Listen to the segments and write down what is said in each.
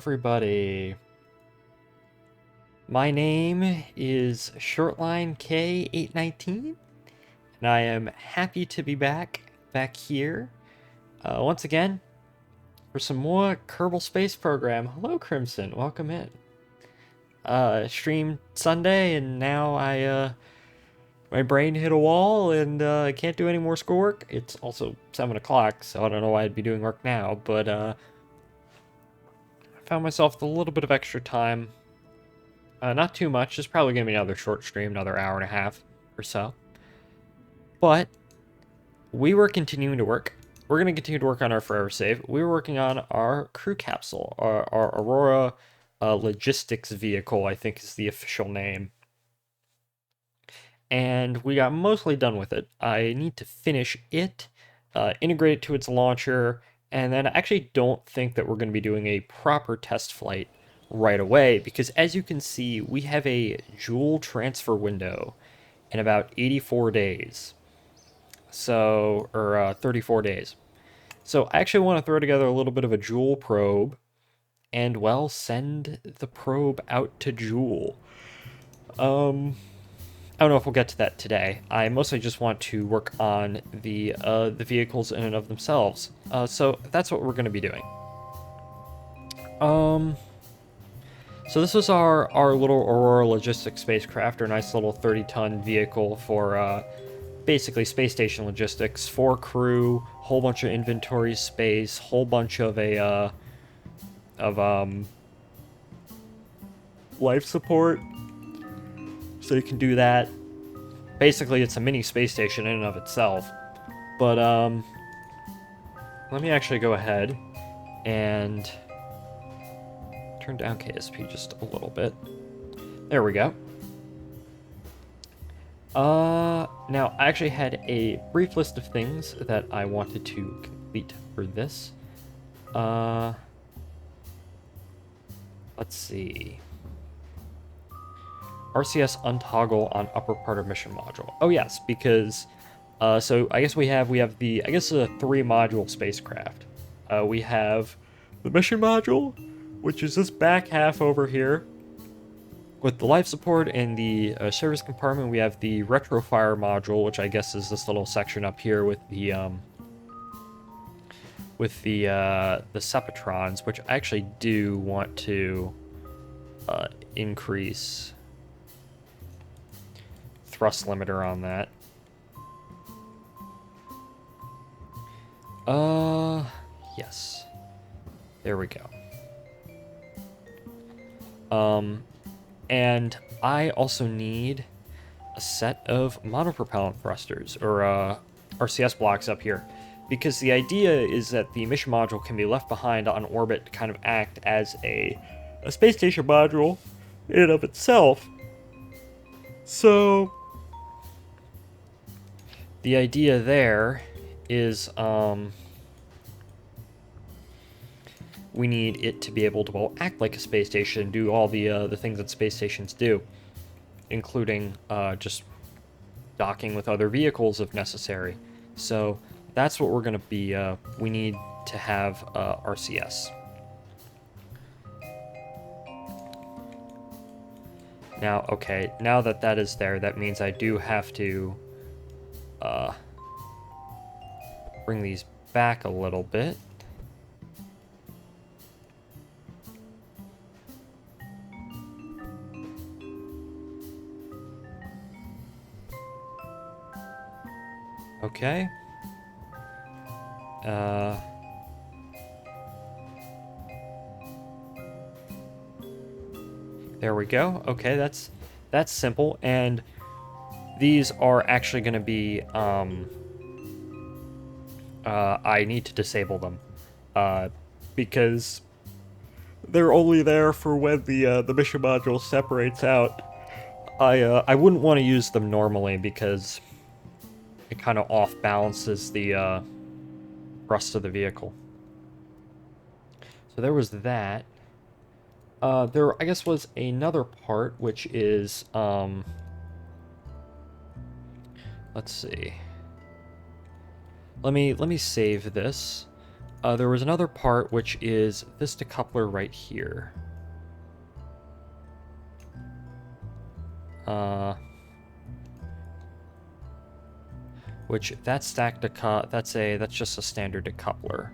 everybody. My name is Shortline K819, and I am happy to be back here once again for some more Kerbal Space Program. Hello, Crimson. Welcome in. Streamed Sunday, and now my brain hit a wall, and I can't do any more schoolwork. It's also 7 o'clock, so I don't know why I'd be doing work now, but I found myself with a little bit of extra time. Not too much. It's probably going to be another short stream, another hour and a half or so. But we were continuing to work. We're going to continue to work on our forever save. We were working on our crew capsule, our Aurora logistics vehicle, I think is the official name. And we got mostly done with it. I need to finish it, integrate it to its launcher, and then I actually don't think that we're going to be doing a proper test flight right away, because as you can see, we have a Joule transfer window in about 84 days. So, or 34 days. So I actually want to throw together a little bit of a Joule probe and, well, send the probe out to Joule. I don't know if we'll get to that today. I mostly just want to work on the vehicles in and of themselves. So that's what we're going to be doing. So this was our little Aurora logistics spacecraft, our nice little 30-ton vehicle for basically space station logistics, 4 crew, whole bunch of inventory space, whole bunch of life support, so you can do that. Basically, it's a mini space station in and of itself. But let me actually go ahead and turn down KSP just a little bit. There we go. Now, I actually had a brief list of things that I wanted to complete for this. Let's see. RCS untoggle on upper part of mission module. Oh yes, because, so I guess we have the, I guess a 3-module spacecraft. We have the mission module, which is this back half over here, with the life support and the service compartment. We have the retrofire module, which I guess is this little section up here with the Sepatrons, which I actually do want to increase thrust limiter on that. Yes. There we go. And I also need a set of monopropellant thrusters, or RCS blocks up here, because the idea is that the mission module can be left behind on orbit to kind of act as a space station module in and of itself. So the idea there is we need it to be able to, well, act like a space station and do all the things that space stations do, including just docking with other vehicles if necessary. So that's what we're going to be, we need to have RCS. Now, okay, now that that is there, that means I do have to bring these back a little bit. Okay. There we go. Okay, that's simple. And these are actually going to be I need to disable them because they're only there for when the mission module separates out. I wouldn't want to use them normally because it kind of off balances the thrust of the vehicle. So there was that. There, I guess, was another part, which is, let's see. Let me save this. There was another part, which is this decoupler right here. Which that stack that's just a standard decoupler.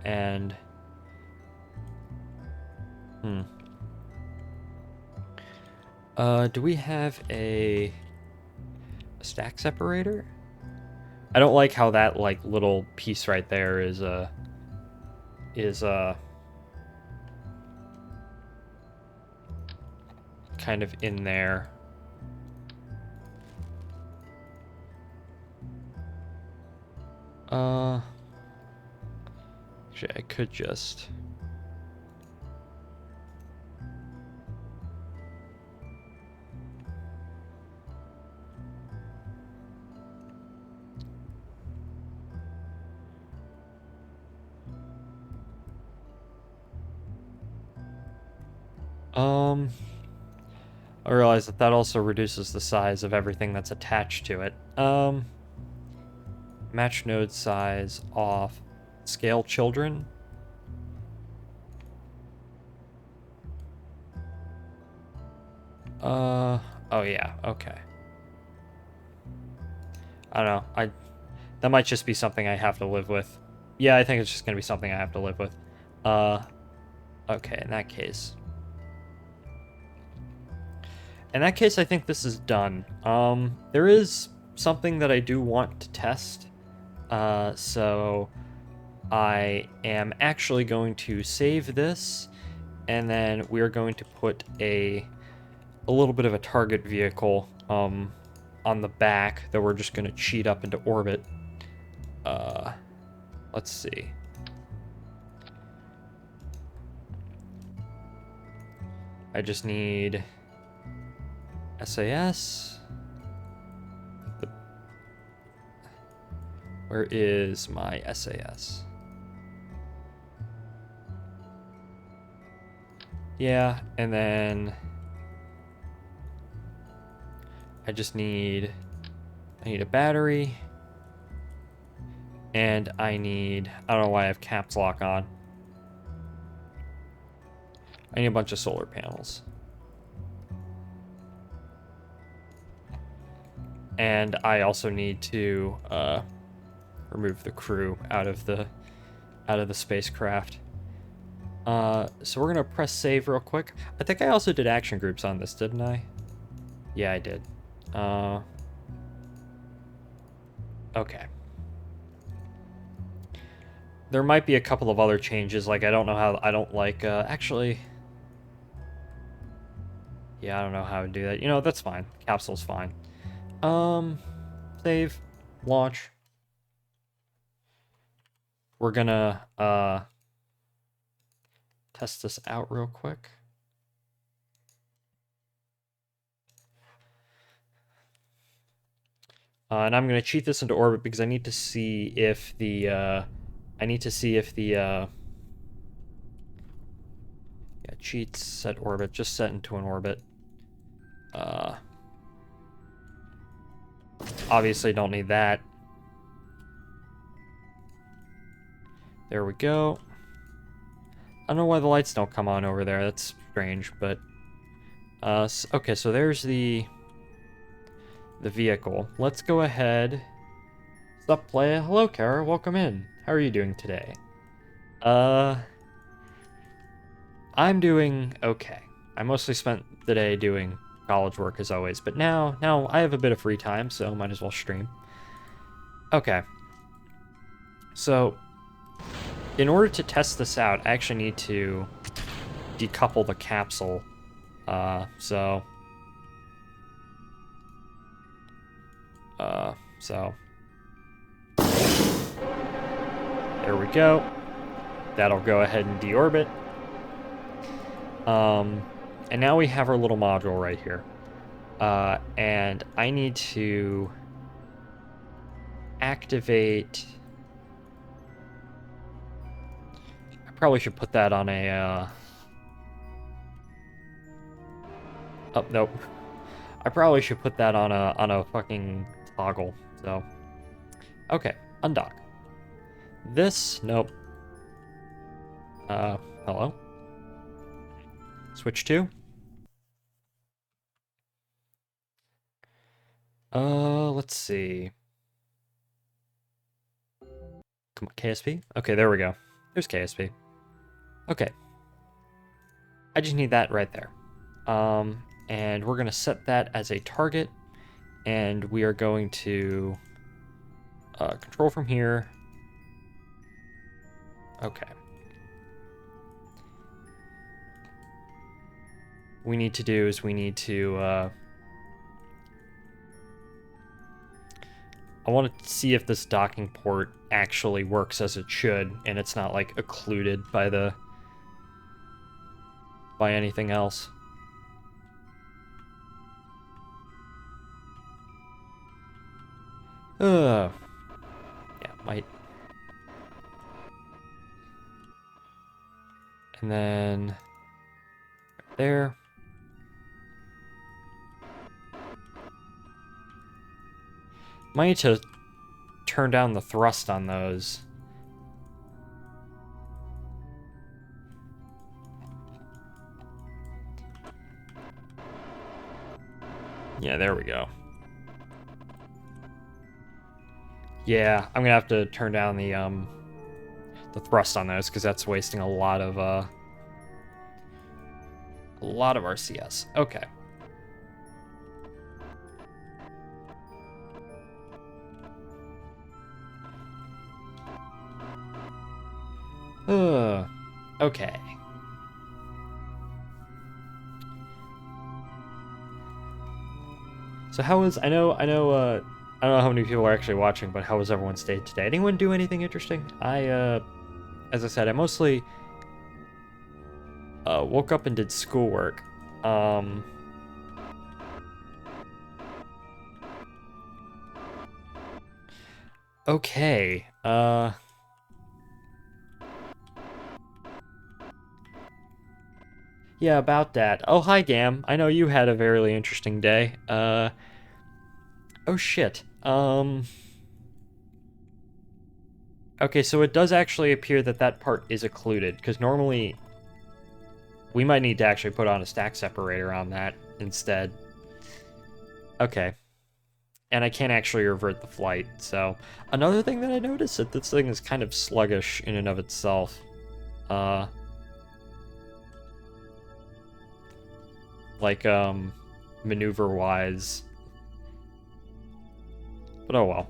And do we have a stack separator? I don't like how that like little piece right there is kind of in there. Actually, I could just... I realize that also reduces the size of everything that's attached to it. Match node size off. Scale children. Oh yeah, okay. I don't know. That might just be something I have to live with. Yeah, I think it's just gonna be something I have to live with. Okay, in that case. In that case, I think this is done. There is something that I do want to test. So I am actually going to save this, and then we're going to put a little bit of a target vehicle on the back that we're just going to cheat up into orbit. Let's see. I just need SAS. Where is my SAS? Yeah, and then I need a battery, and I don't know why I have caps lock on. I need a bunch of solar panels. And I also need to remove the crew out of the spacecraft. So we're gonna press save real quick. I think I also did action groups on this, didn't I? Yeah, I did. Okay. There might be a couple of other changes, like I don't like, actually... Yeah, I don't know how to do that. You know, that's fine. Capsule's fine. Save. Launch. We're gonna, test this out real quick. And I'm gonna cheat this into orbit because I need to see if the, yeah, cheat set orbit, just set into an orbit. Obviously don't need that. There we go. I don't know why the lights don't come on over there. That's strange, but... okay, so there's the vehicle. Let's go ahead. Sup, playa? Hello, Kara. Welcome in. How are you doing today? I'm doing okay. I mostly spent the day doing college work as always, but now I have a bit of free time, so might as well stream. Okay. So, in order to test this out, I actually need to decouple the capsule. So there we go. That'll go ahead and deorbit. And now we have our little module right here. And I need to activate... I probably should put that on a... Oh, nope. I probably should put that on a fucking toggle, so... Okay, undock. This, nope. Hello? Switch to? Let's see. Come on, KSP? Okay, there we go. There's KSP. Okay. I just need that right there. And we're going to set that as a target, and we are going to control from here. Okay. What we need to do is we need to... I want to see if this docking port actually works as it should, and it's not, like, occluded by anything else. Yeah, might. And then right there. Might need to turn down the thrust on those. Yeah, there we go. Yeah, I'm gonna have to turn down the thrust on those because that's wasting a lot of RCS. Okay. Okay. So how was I don't know how many people are actually watching, but how was everyone's day today? Anyone do anything interesting? As I said, I mostly woke up and did schoolwork. Okay. Yeah, about that. Oh, hi, Gam. I know you had a very interesting day. Oh, shit. Okay, so it does actually appear that that part is occluded, because normally we might need to actually put on a stack separator on that instead. Okay. And I can't actually revert the flight, so... Another thing that I noticed, that this thing is kind of sluggish in and of itself. Like, maneuver-wise. But oh well.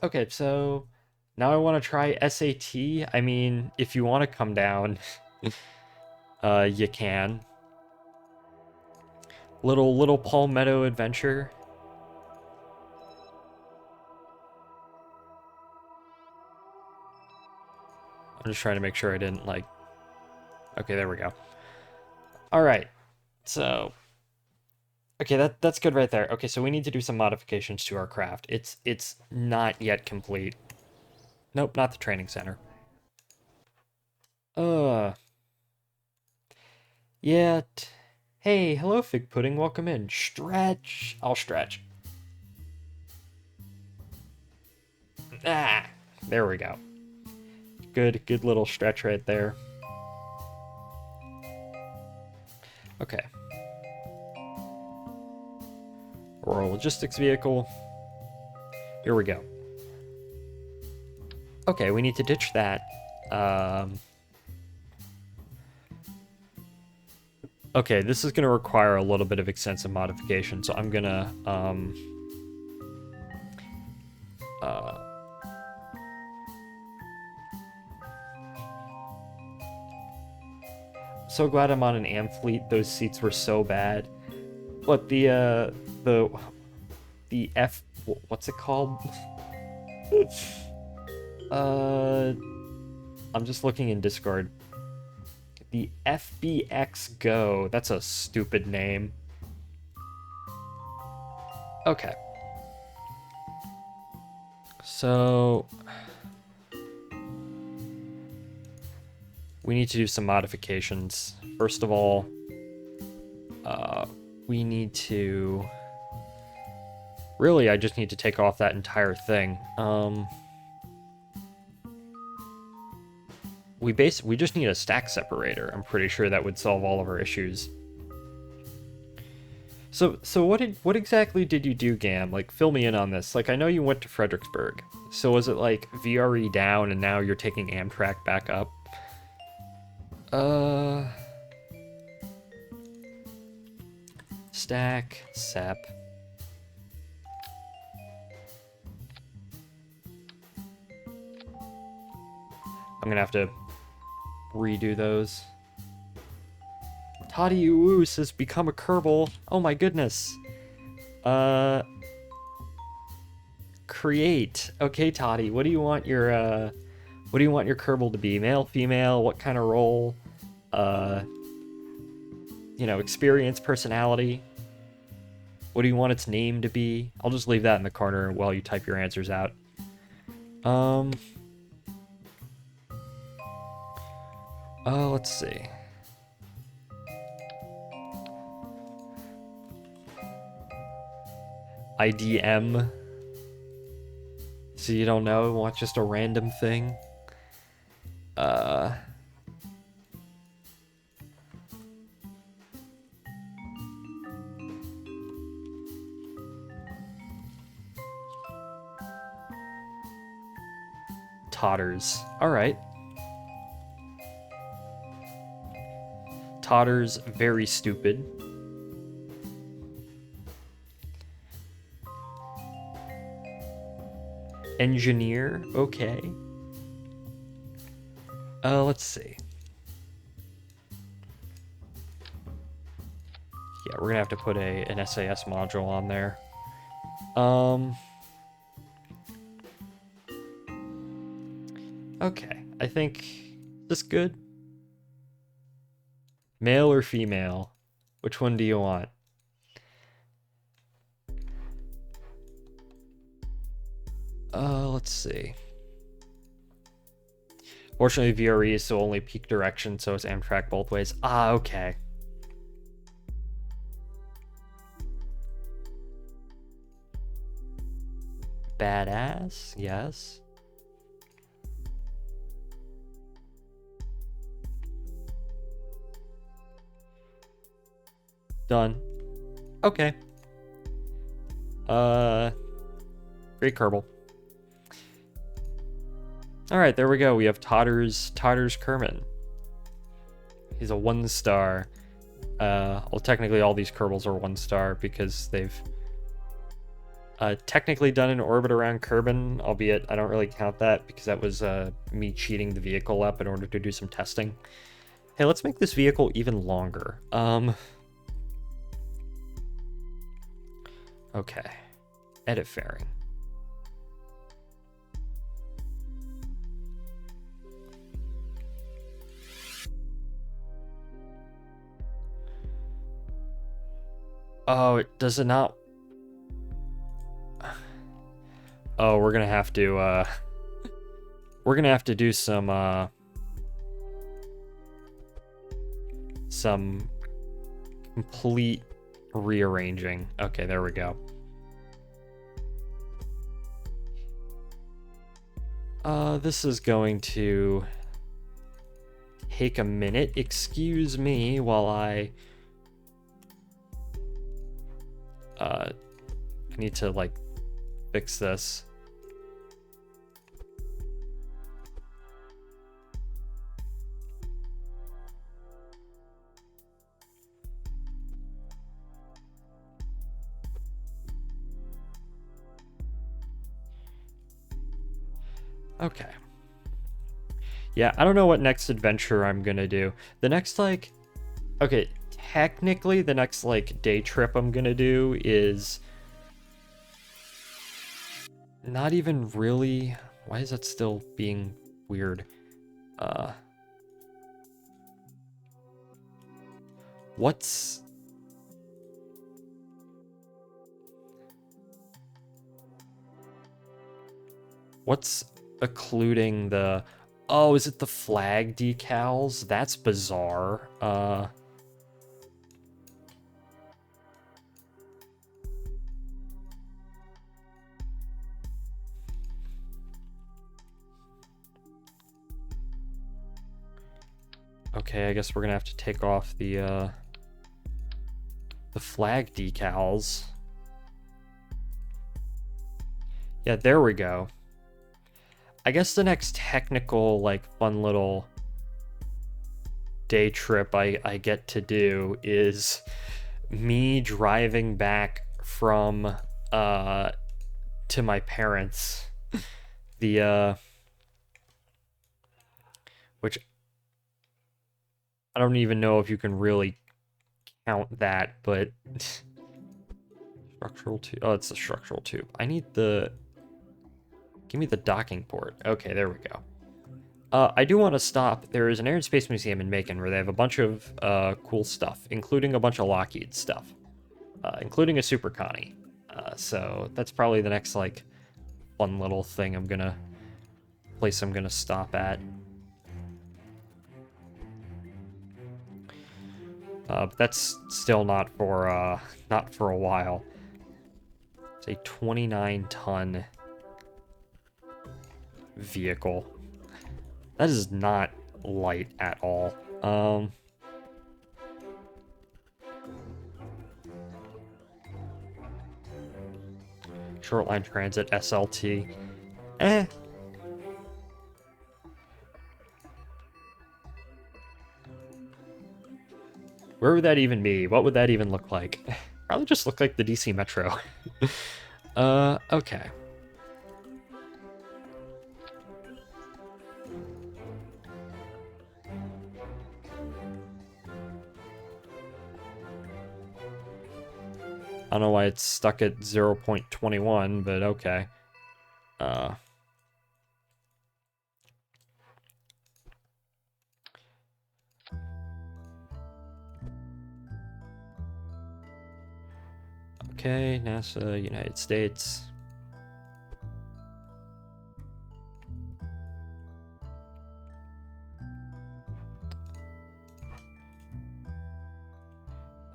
Okay, so... Now I want to try SAT. I mean, if you want to come down, you can. Little Palmetto adventure. I'm just trying to make sure I didn't, like... Okay, there we go. Alright, so... Okay, that's good right there. Okay, so we need to do some modifications to our craft. It's not yet complete. Nope, not the training center. Yeah. Hey, hello, Fig Pudding. Welcome in. Stretch. I'll stretch. Ah, there we go. Good little stretch right there. Okay. Rural logistics vehicle. Here we go. Okay, we need to ditch that. Okay, this is going to require a little bit of extensive modification, so I'm going to... So glad I'm on an AM fleet. Those seats were so bad. What, the F... What's it called? I'm just looking in Discord. The FBX Go. That's a stupid name. Okay. So... we need to do some modifications. First of all, we need to... Really, I just need to take off that entire thing. we just need a stack separator. I'm pretty sure that would solve all of our issues. So what exactly did you do, Gam? Like, fill me in on this. Like, I know you went to Fredericksburg. So was it like VRE down and now you're taking Amtrak back up? Stack sep. I'm gonna have to redo those. Toddy Uus has become a Kerbal. Oh my goodness. Create. Okay, Toddy, what do you want your Kerbal to be? Male, female, what kind of role? You know, experience, personality. What do you want its name to be? I'll just leave that in the corner while you type your answers out. Let's see. IDM. So you don't know, want just a random thing? Totters. Alright. Totters, very stupid. Engineer, okay. Let's see. Yeah, we're gonna have to put an SAS module on there. Okay, I think this good. Male or female? Which one do you want? Let's see. Fortunately, VRE is so only peak direction, so it's Amtrak both ways. Ah, okay. Badass, yes. Done. Okay. Great Kerbal. Alright, there we go. We have Totters Kerman. He's a 1-star. Well, technically all these Kerbals are 1-star because they've technically done an orbit around Kerbin, albeit I don't really count that because that was me cheating the vehicle up in order to do some testing. Hey, let's make this vehicle even longer. Okay. Edit fairing. Oh, it does it not. Oh, we're gonna have to do some complete rearranging. Okay, there we go. This is going to take a minute. Excuse me while I need to like fix this. Okay. Yeah, I don't know what next adventure I'm gonna do. The next, like... Okay, technically, the next, like, day trip I'm gonna do is... Not even really... Why is that still being weird? What's... occluding the... Oh, is it the flag decals? That's bizarre. Okay, I guess we're gonna have to take off the flag decals. Yeah, there we go. I guess the next technical, like, fun little day trip I get to do is me driving back from to my parents. The which I don't even know if you can really count that, but structural tube. Oh, it's a structural tube. I need the... Give me the docking port. Okay, there we go. I do want to stop. There is an Air and Space Museum in Macon where they have a bunch of cool stuff, including a bunch of Lockheed stuff, including a Super Connie. So that's probably the next, like, fun little thing place I'm gonna stop at. But that's still not for a while. It's a 29-ton vehicle. That is not light at all. Short line transit, SLT. Eh. Where would that even be? What would that even look like? Probably just look like the DC Metro. Okay. I don't know why it's stuck at 0.21, but okay. Okay, NASA, United States.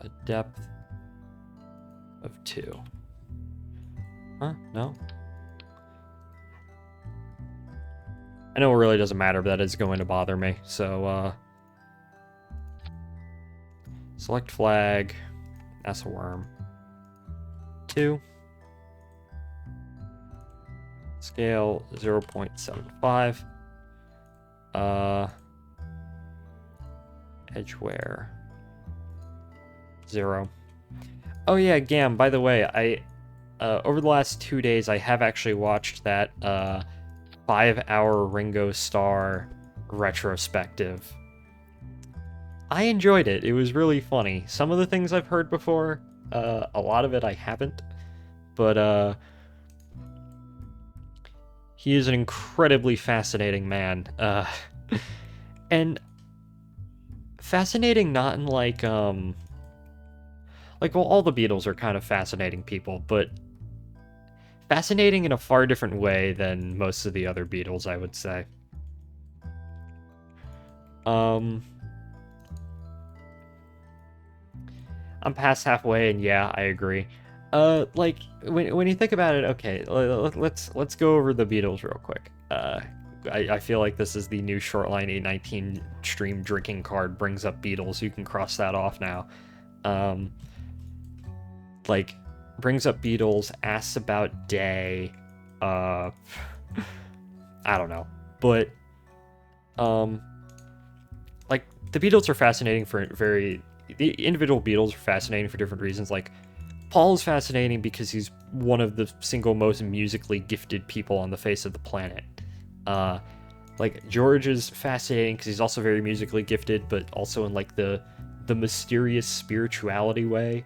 A depth of 2. Huh? No? I know it really doesn't matter, but that is going to bother me. So, select flag, NASA worm. 2. Scale 0.75. Edgeware 0. Oh yeah, Gam, by the way, I over the last 2 days I have actually watched that 5-hour Ringo Starr retrospective. I enjoyed it. It was really funny. Some of the things I've heard before, a lot of it I haven't, but he is an incredibly fascinating man. And fascinating not in like, well, all the Beatles are kind of fascinating people, but fascinating in a far different way than most of the other Beatles, I would say. I'm past halfway, and yeah, I agree. Like, when you think about it, okay, let's go over the Beatles real quick. I feel like this is the new Shortline 819 stream drinking card, brings up Beatles. You can cross that off now. Like, brings up Beatles, asks about Day. I don't know, but like, the Beatles are fascinating for the individual Beatles are fascinating for different reasons. Like, Paul is fascinating because he's one of the single most musically gifted people on the face of the planet. Like, George is fascinating because he's also very musically gifted, but also in like the mysterious spirituality way.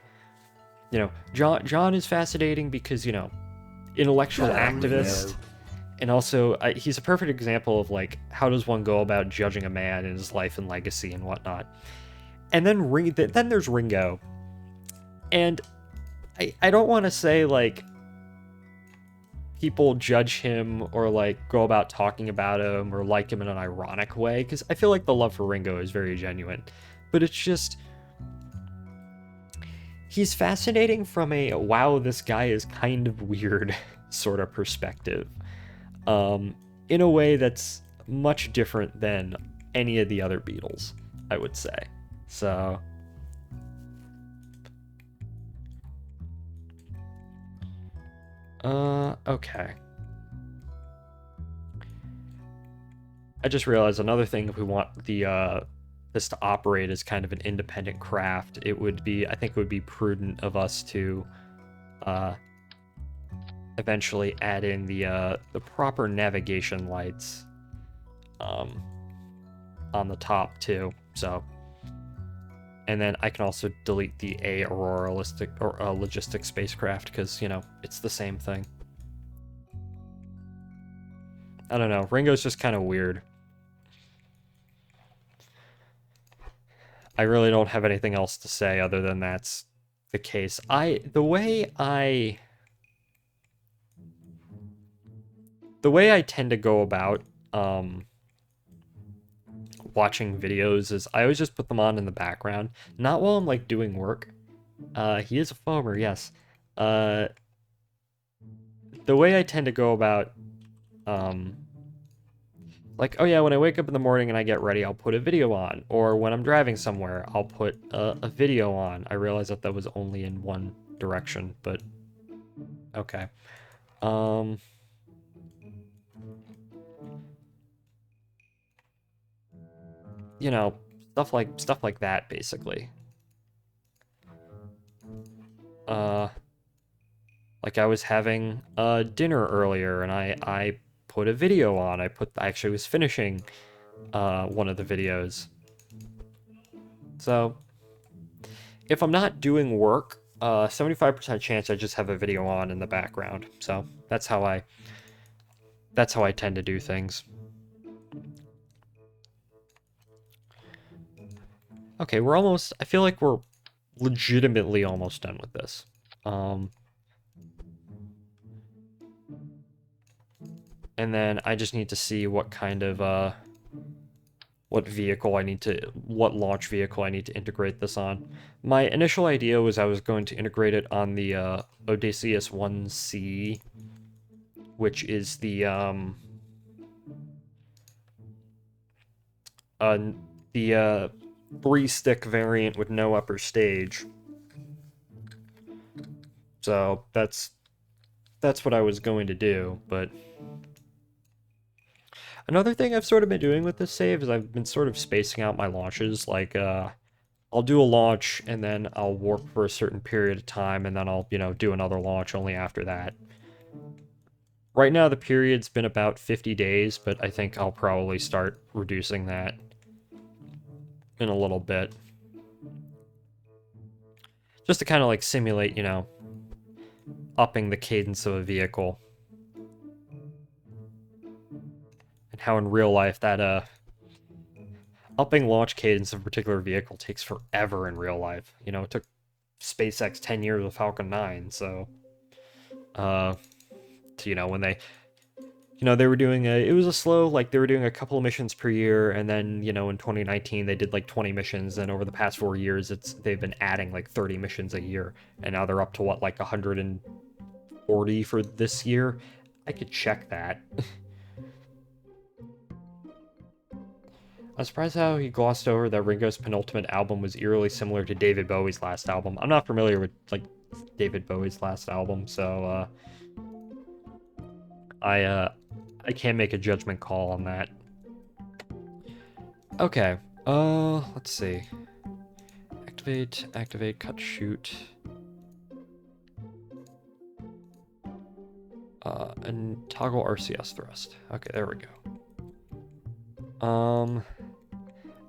You know, John is fascinating because, you know, intellectual activist, and also he's a perfect example of like how does one go about judging a man in his life and legacy and whatnot. And then then there's Ringo, and I don't want to say like people judge him or like go about talking about him or like him in an ironic way, because I feel like the love for Ringo is very genuine, but it's just he's fascinating from a wow, this guy is kind of weird sort of perspective, in a way that's much different than any of the other Beatles. I would say. So okay. I just realized another thing, if we want the this to operate as kind of an independent craft, I think it would be prudent of us to eventually add in the proper navigation lights on the top too. So, and then I can also delete the Aurora logistic spacecraft, because, you know, it's the same thing. I don't know. Ringo's just kind of weird. I really don't have anything else to say other than that's the case. The way I tend to go about watching videos is I always just put them on in the background, not while I'm like doing work. He is a foamer, yes. The way I tend to go about like, oh yeah, when I wake up in the morning and I get ready, I'll put a video on. Or when I'm driving somewhere, I'll put a video on. I realized that was only in one direction, but okay. You know, stuff like that, basically. Like I was having dinner earlier, and I put a video on. I actually was finishing one of the videos. So if I'm not doing work, 75% chance I just have a video on in the background. So that's how I tend to do things. Okay, I feel like we're legitimately almost done with this. And then I just need to see what kind of what launch vehicle I need to integrate this on. My initial idea was I was going to integrate it on the Odysseus 1C, which is the 3-stick variant with no upper stage. So that's what I was going to do, but another thing I've sort of been doing with this save is I've been sort of spacing out my launches. Like, I'll do a launch, and then I'll warp for a certain period of time, and then I'll, you know, do another launch only after that. Right now, the period's been about 50 days, but I think I'll probably start reducing that in a little bit. Just to kind of, like, simulate, you know, upping the cadence of a vehicle. And how in real life that, upping launch cadence of a particular vehicle takes forever in real life. You know, it took SpaceX 10 years with Falcon 9, so you know, when they, you know, they were doing it was a slow, like, they were doing a couple of missions per year, and then, you know, in 2019 they did like 20 missions, and over the past 4 years they've been adding like 30 missions a year, and now they're up to what, like 140 for this year. I could check that. I'm surprised how he glossed over that Ringo's penultimate album was eerily similar to David Bowie's last album. I'm not familiar with, like, David Bowie's last album, so I can't make a judgment call on that. Okay, let's see. Activate, cut, shoot. And toggle RCS thrust. Okay, there we go.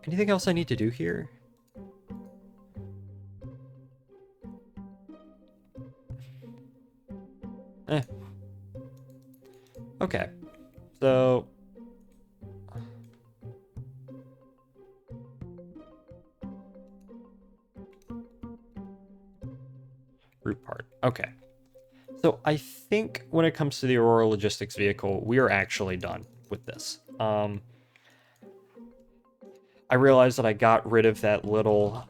Anything else I need to do here? Okay, so root part. Okay. So I think when it comes to the Aurora Logistics vehicle, we are actually done with this. I realized that I got rid of that little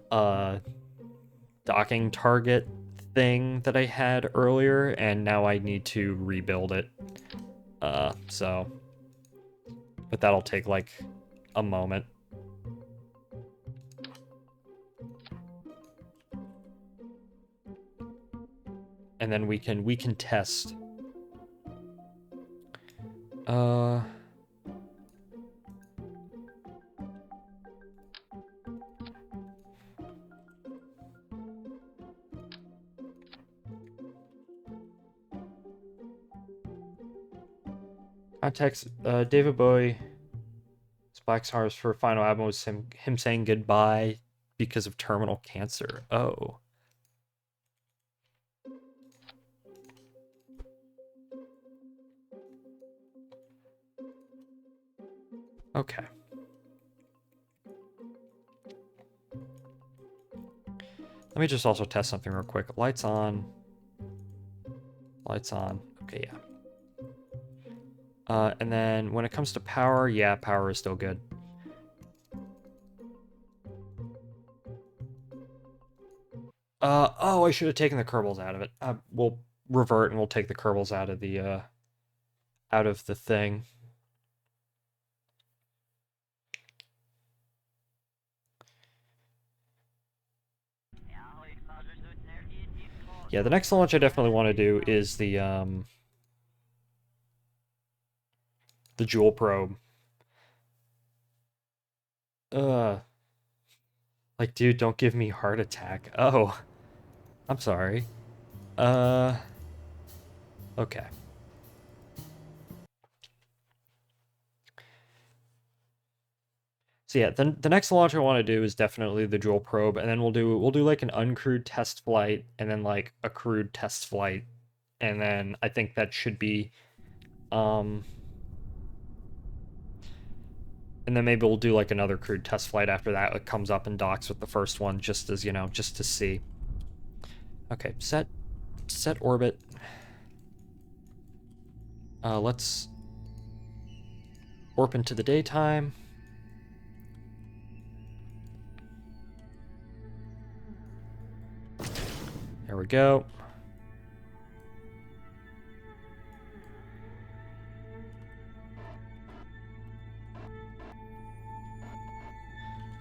docking target thing that I had earlier, and now I need to rebuild it. But that'll take like a moment. and then we can test. Context, David Bowie, Black Stars for final album was him saying goodbye because of terminal cancer. Oh. Okay. Let me just also test something real quick. Lights on. Lights on. Okay, yeah. And then when it comes to power, yeah, power is still good. Oh, I should have taken the Kerbals out of it. We'll revert and we'll take the Kerbals out of the thing. Yeah, the next launch I definitely want to do is the Jewel probe. Like, dude, don't give me heart attack. Oh, I'm sorry. Okay. So yeah, the next launch I want to do is definitely the Jewel probe, and then we'll do like an uncrewed test flight, and then like a crewed test flight, and then I think that should be, and then maybe we'll do like another crewed test flight after that. It comes up and docks with the first one, just as just to see. Okay, set orbit. Let's warp into the daytime. There we go.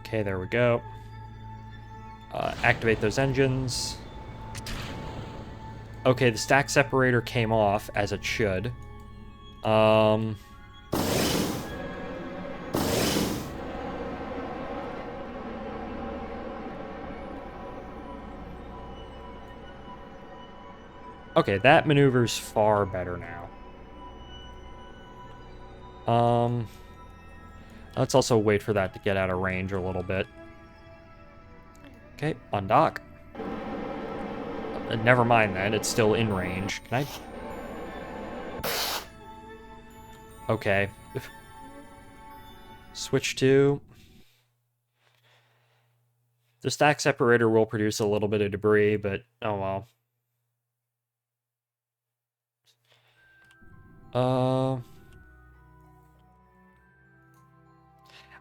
Okay, there we go. Activate those engines. Okay, the stack separator came off, as it should. Okay, that maneuver's far better now. Let's also wait for that to get out of range a little bit. Okay, undock. Never mind then, it's still in range. Can I? Okay. Switch to... The stack separator will produce a little bit of debris, but oh well.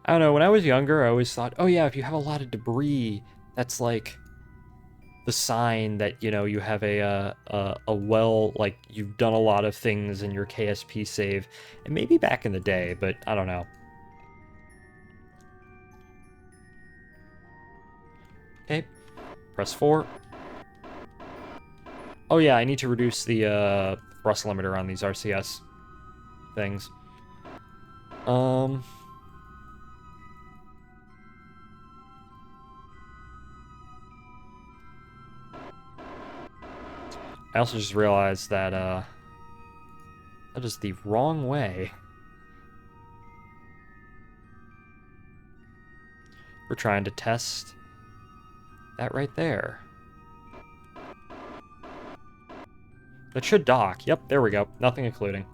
I don't know, when I was younger, I always thought, oh yeah, if you have a lot of debris, that's like the sign that, you have a well, like, you've done a lot of things in your KSP save. And maybe back in the day, but I don't know. Okay, press 4. Oh yeah, I need to reduce the thrust limiter on these RCS things. I also just realized that that is the wrong way. We're trying to test that right there. That should dock. Yep, there we go. Nothing including.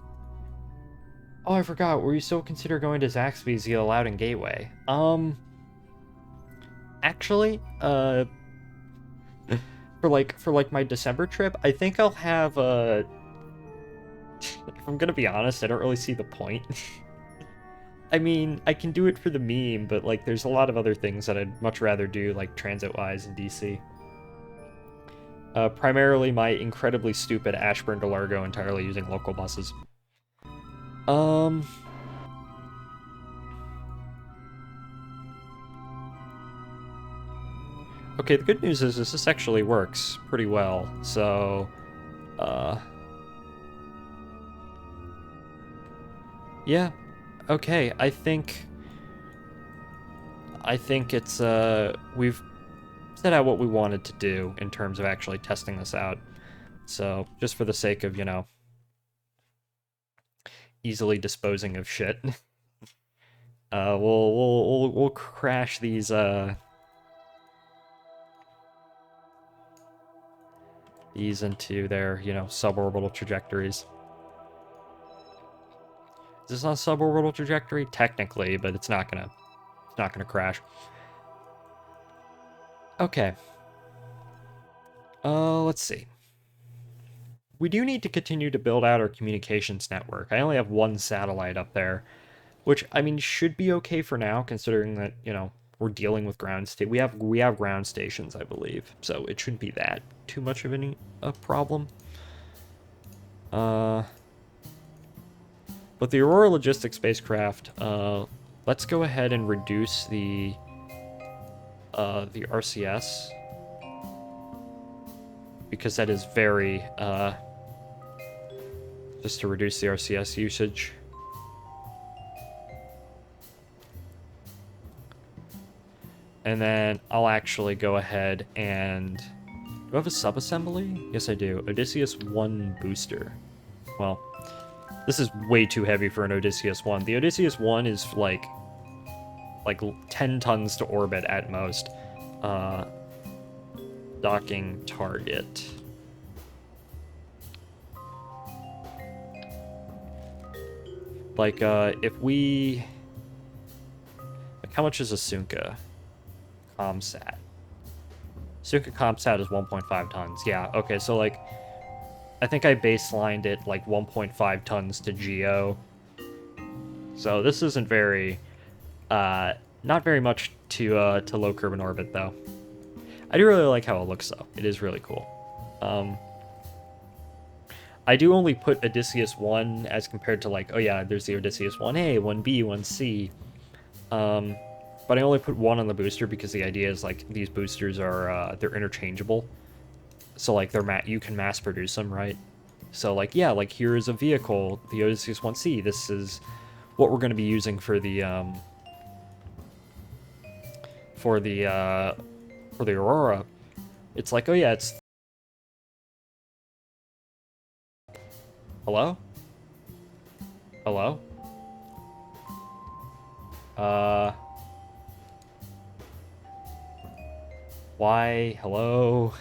Oh, I forgot. Were you still consider going to Zaxby's via Loudon Gateway? Actually, for like my December trip, I think I'll have if I'm gonna be honest, I don't really see the point. I mean, I can do it for the meme, but like there's a lot of other things that I'd much rather do, like transit-wise in DC. Primarily my incredibly stupid Ashburn to Largo entirely using local buses. Okay, the good news is this actually works pretty well, so Uh, yeah, okay, I think it's, we've set out what we wanted to do in terms of actually testing this out. So, just for the sake of, easily disposing of shit, we'll crash these into their, suborbital trajectories. Is this not a suborbital trajectory? Technically, but it's not gonna crash. Okay. Let's see. We do need to continue to build out our communications network. I only have one satellite up there, which, I mean, should be okay for now, considering that, we're dealing with ground state. We have ground stations, I believe, so it shouldn't be that too much of a problem. But the Aurora Logistics spacecraft, let's go ahead and reduce the RCS, because that is very, just to reduce the RCS usage. And then I'll actually go ahead and... Do I have a sub-assembly? Yes, I do. Odysseus 1 booster. Well, this is way too heavy for an Odysseus 1. The Odysseus 1 is like 10 tons to orbit at most. Docking target. Like, if we... Like, how much is a Sunka ComSat? Sunka ComSat is 1.5 tons. Yeah, okay, so, like, I think I baselined it, like, 1.5 tons to GEO. So this isn't very... not very much to low carbon orbit, though. I do really like how it looks, though. It is really cool. I do only put Odysseus 1 as compared to, like, oh yeah, there's the Odysseus 1A, 1B, 1C. But I only put 1 on the booster because the idea is, like, these boosters are, they're interchangeable. So, like, you can mass produce them, right? So, like, yeah, like, here is a vehicle, the Odysseus 1C. This is what we're going to be using for the Aurora. It's like, oh yeah, it's... Hello? Hello? Why? Hello?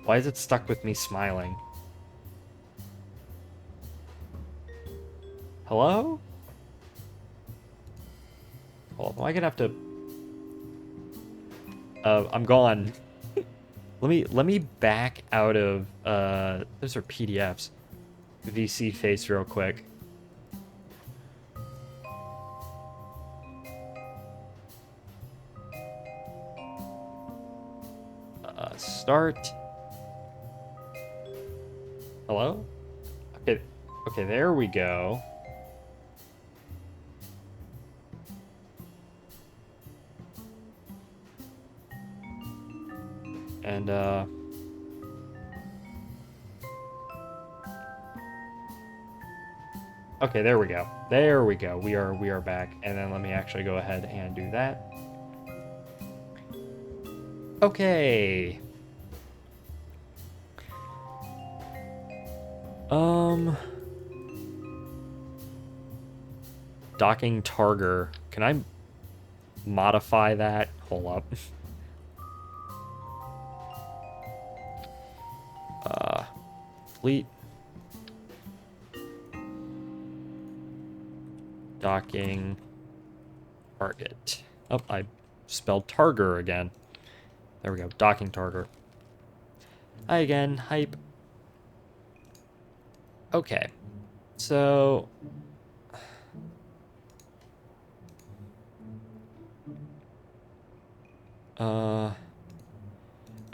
Why is it stuck with me smiling? Hello? Well, am I gonna have to... I'm gone. Let me back out of, those are PDFs. VC face real quick. Start. Hello? Okay, there we go. And, okay, there we go. There we go. We are back. And then let me actually go ahead and do that. Okay. Docking Targer. Can I modify that? Hold up. Fleet. Docking target. Oh, I spelled Targer again. There we go. Docking Targer. Hi again. Hype. Okay. So...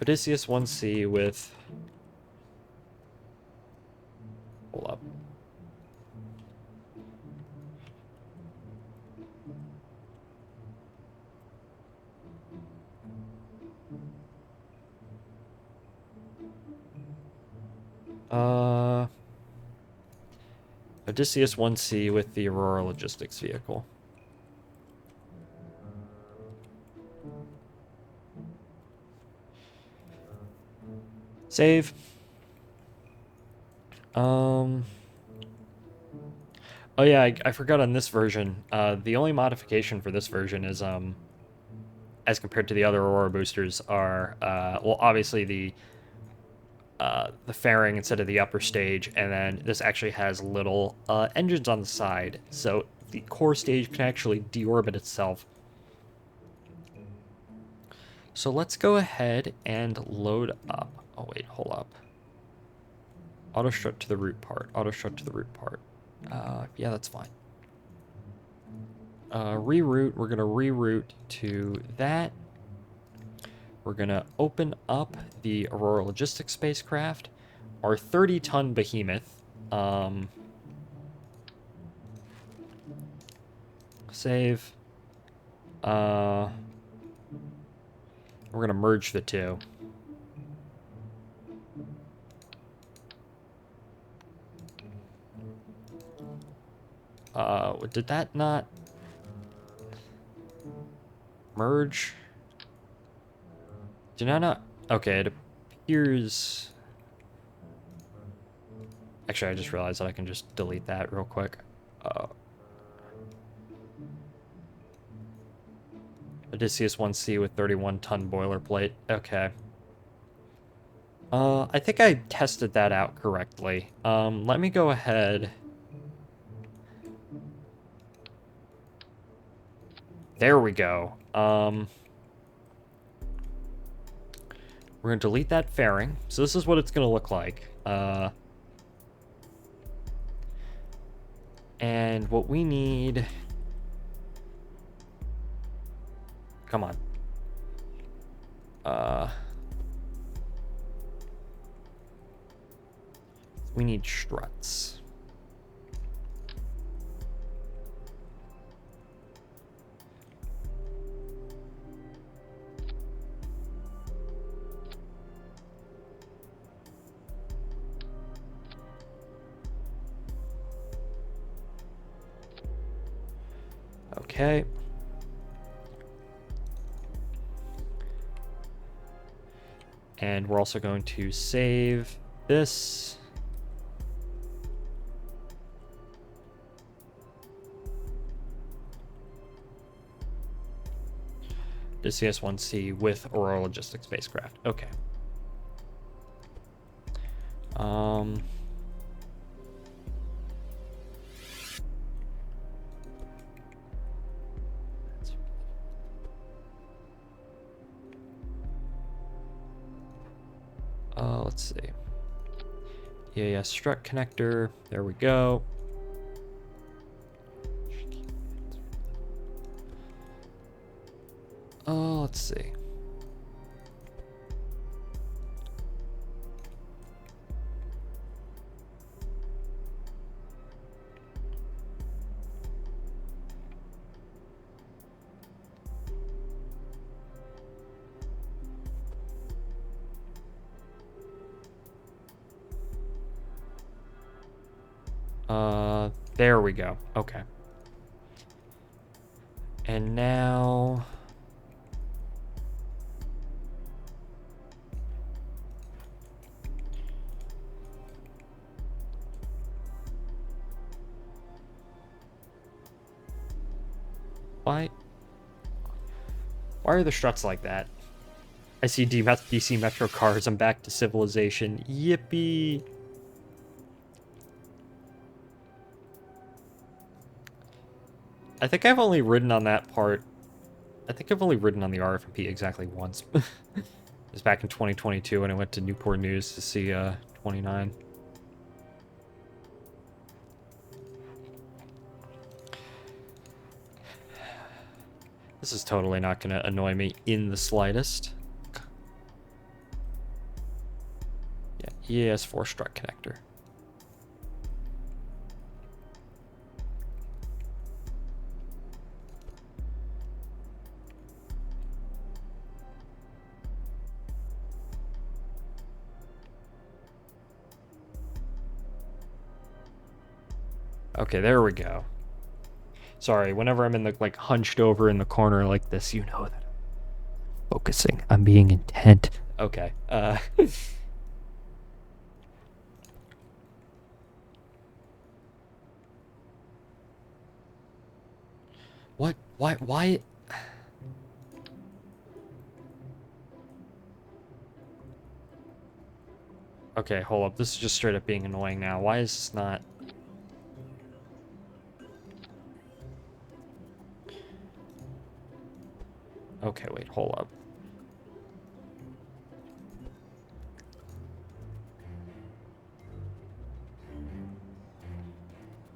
Odysseus 1C with... Hold up. Uh, Odysseus 1C with the Aurora Logistics vehicle. Save. Oh yeah, I forgot on this version. The only modification for this version is as compared to the other Aurora boosters are well, obviously the fairing instead of the upper stage, and then this actually has little engines on the side, so the core stage can actually deorbit itself. So let's go ahead and load up. Oh wait, hold up. Auto strut to the root part. Auto strut to the root part. Yeah, that's fine. Reroute. We're gonna reroute to that. We're gonna open up the Aurora Logistics spacecraft, our 30-ton behemoth. Save. We're gonna merge the two. Did that not merge? Did I not? Okay, it appears. Actually, I just realized that I can just delete that real quick. Odysseus 1C with 31-ton boilerplate. Okay. I think I tested that out correctly. Let me go ahead. There we go. We're gonna delete that fairing. So this is what it's gonna look like. And what we need... Come on. We need struts. Okay. And we're also going to save this. The CS1C with Aurora Logistics spacecraft. Okay. Let's see. Yeah, strut connector. There we go. Let's see. There we go. Okay. And now... Why are the struts like that? I see DC Metro cars. I'm back to civilization. Yippee! I think I've only ridden on that part. I think I've only ridden on the RFMP exactly once. It was back in 2022 when I went to Newport News to see 29. This is totally not going to annoy me in the slightest. Yeah, EAS4 strut connector. Okay, there we go. Sorry, whenever I'm in the, like, hunched over in the corner like this, you know that I'm focusing. I'm being intent. Okay, What? Why? Okay, hold up. This is just straight up being annoying now. Why is this not... Okay, wait, hold up.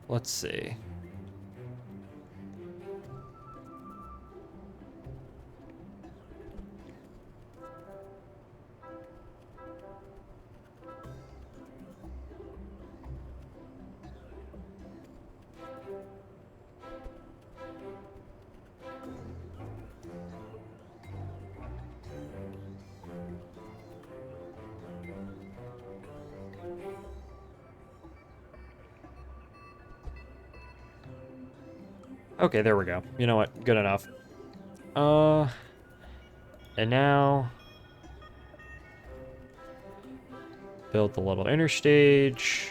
Let's see. Okay, there we go. You know what? Good enough. And now... build the little interstage.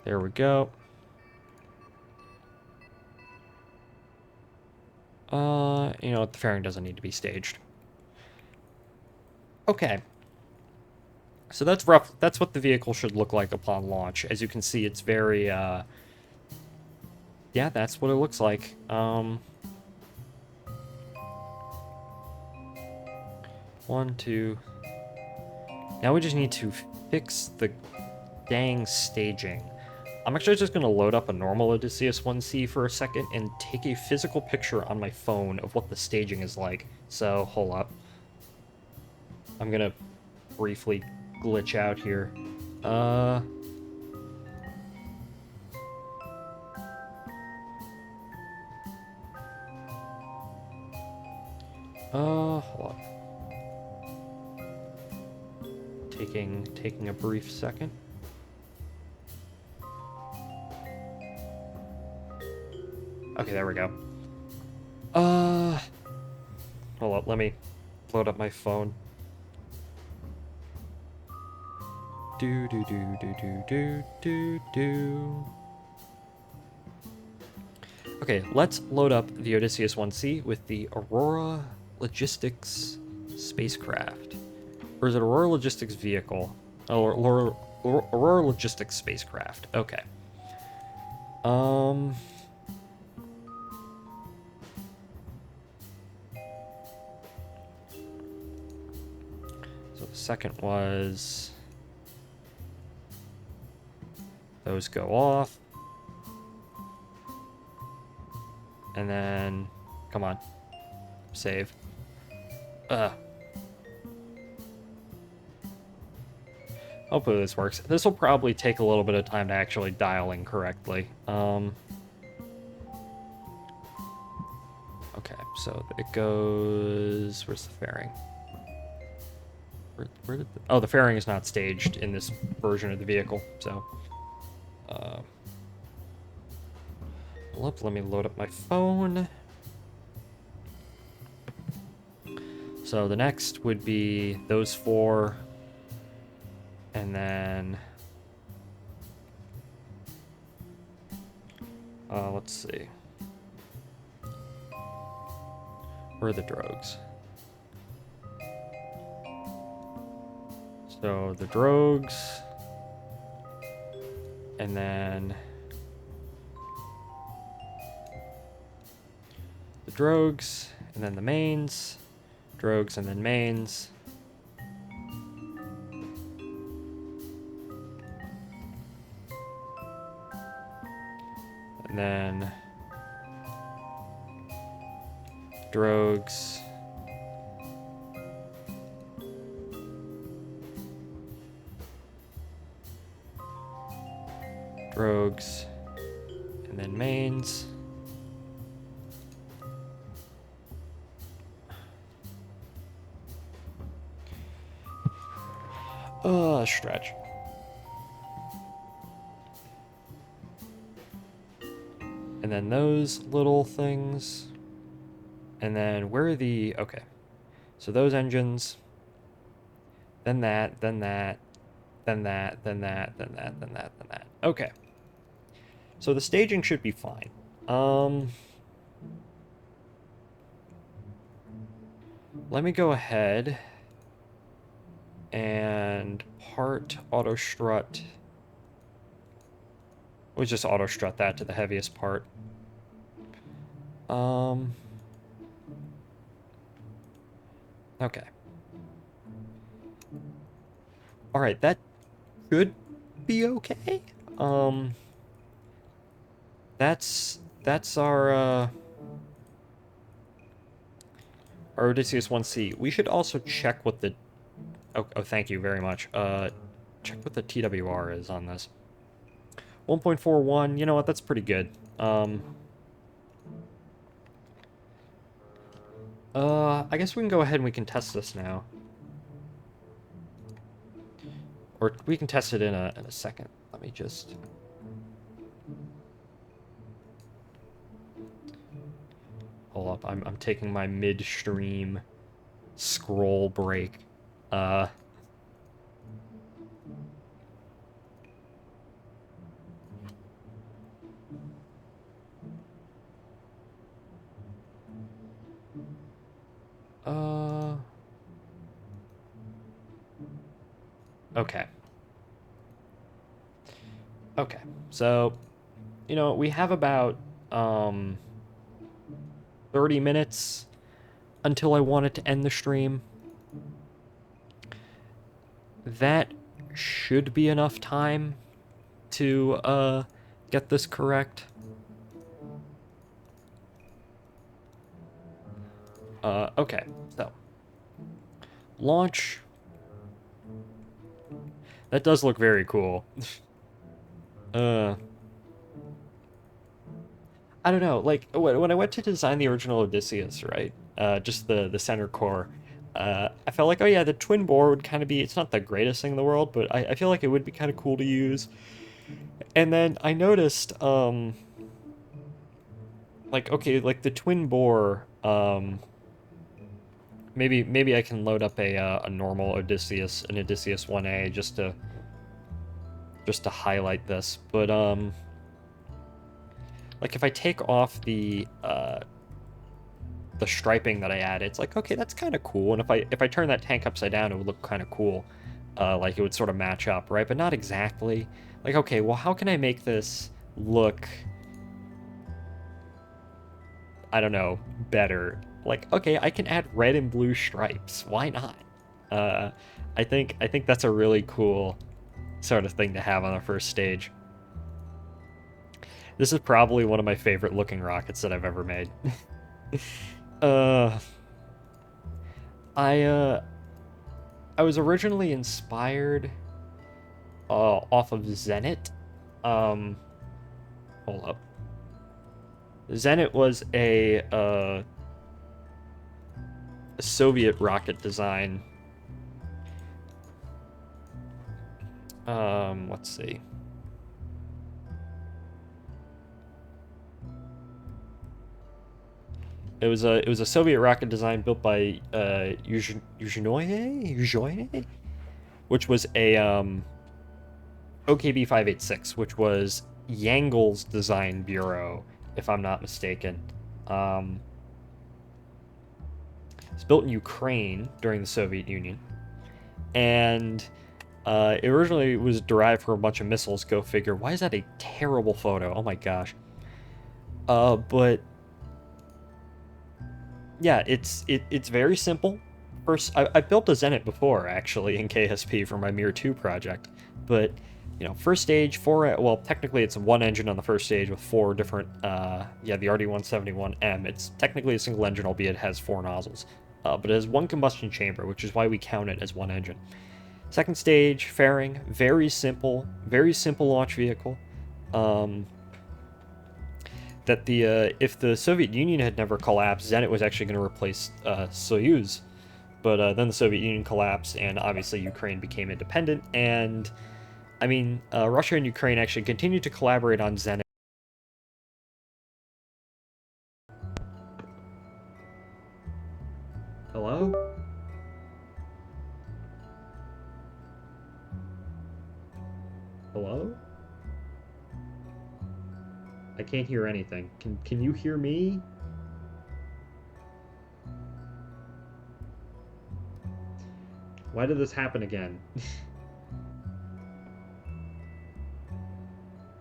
There we go. You know what? The fairing doesn't need to be staged. Okay. So that's rough. That's what the vehicle should look like upon launch. As you can see, it's very, yeah, that's what it looks like. One, two. Now we just need to fix the dang staging. I'm actually just going to load up a normal Odysseus 1C for a second and take a physical picture on my phone of what the staging is like. So, hold up. I'm going to briefly glitch out here. Hold up. Taking a brief second. Okay, there we go. Hold up, let me load up my phone. Do. Okay, let's load up the Odysseus 1C with the Aurora Logistics spacecraft. Or is it Aurora Logistics vehicle? Oh, Aurora Logistics spacecraft. Okay. So the second was... those go off. And then... come on. Save. Hopefully this works. This will probably take a little bit of time to actually dial in correctly. Okay, so it goes... where's the fairing? Where did the... oh, the fairing is not staged in this version of the vehicle, so... let me load up my phone. So the next would be those four... and then... let's see. Where are the drogues? So the drogues... and then... the drogues, and then the mains. Drogues, and then mains. And then drogues, drogues, and then mains. Stretch. And then those little things. And then where are the... Okay. So those engines. Then that, then that, then that, then that, then that, then that, then that. Okay. So the staging should be fine. Let me go ahead and part auto strut. We'll just auto strut that to the heaviest part. Okay. All right, that should be okay. That's our Odysseus 1C. We should also check what the... Oh, thank you very much. Check what the TWR is on this. 1.41, you know what, that's pretty good. I guess we can go ahead and we can test this now. Or we can test it in a second. Let me just... Hold up, I'm taking my midstream scroll break. Okay. Okay, so, you know, we have about, 30 minutes until I want it to end the stream. That should be enough time to, get this correct. Okay, so. Launch. That does look very cool. I don't know, like, when I went to design the original Odysseus, right? Just the center core, I felt like, oh yeah, the twin bore would kind of be, it's not the greatest thing in the world, but I feel like it would be kind of cool to use. And then I noticed, like, okay, like the twin bore, maybe I can load up a normal Odysseus, an Odysseus 1A, just to highlight this, but, like, if I take off the striping that I added, it's like, okay, that's kind of cool. And if I turn that tank upside down, it would look kind of cool. Like, it would sort of match up, right? But not exactly. Like, okay, well, how can I make this look, I don't know, better? Like, okay, I can add red and blue stripes. Why not? I think that's a really cool sort of thing to have on the first stage. This is probably one of my favorite looking rockets that I've ever made. I was originally inspired off of Zenit. Hold up. Zenit was a Soviet rocket design. Let's see. It was a Soviet rocket design built by Yuzhnoye, which was a OKB-586, which was Yangel's design bureau, if I'm not mistaken. It's built in Ukraine during the Soviet Union, and it originally was derived from a bunch of missiles. Go figure. Why is that a terrible photo? Oh my gosh. But yeah, it's very simple. First, I built a Zenit before, actually, in KSP for my Mir 2 project. But, you know, first stage, well, technically it's one engine on the first stage with four different, the RD-171M. It's technically a single engine, albeit it has four nozzles. But it has one combustion chamber, which is why we count it as one engine. Second stage, fairing, very simple launch vehicle. That if the Soviet Union had never collapsed, Zenit was actually going to replace Soyuz. But then the Soviet Union collapsed, and obviously Ukraine became independent. And I mean, Russia and Ukraine actually continued to collaborate on Zenit. Hello? Hello? I can't hear anything. Can you hear me? Why did this happen again?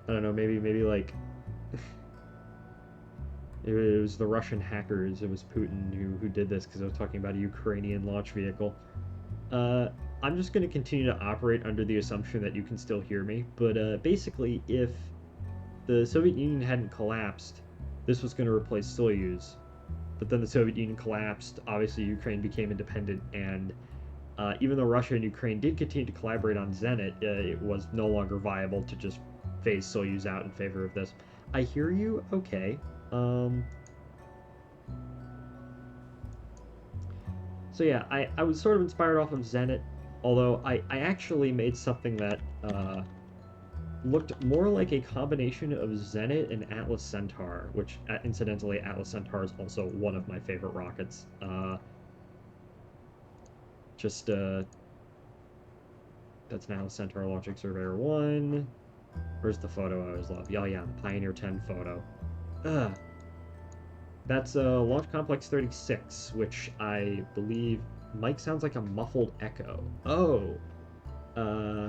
I don't know, maybe like it was the Russian hackers, it was Putin who did this because I was talking about a Ukrainian launch vehicle. Uh, I'm just going to continue to operate under the assumption that you can still hear me, but basically, if the Soviet Union hadn't collapsed, this was going to replace Soyuz. But then the Soviet Union collapsed, obviously Ukraine became independent, and even though Russia and Ukraine did continue to collaborate on Zenit, it was no longer viable to just phase Soyuz out in favor of this. I hear you. Okay. Um, so yeah, I was sort of inspired off of Zenit, although I actually made something that looked more like a combination of Zenit and Atlas Centaur, which incidentally, Atlas Centaur is also one of my favorite rockets. Just That's an Atlas Centaur launching Surveyor 1. Where's the photo I always love? Oh yeah, the Pioneer 10 photo. Ugh. That's Launch Complex 36, which I believe Mike sounds like a muffled echo. Oh. Uh.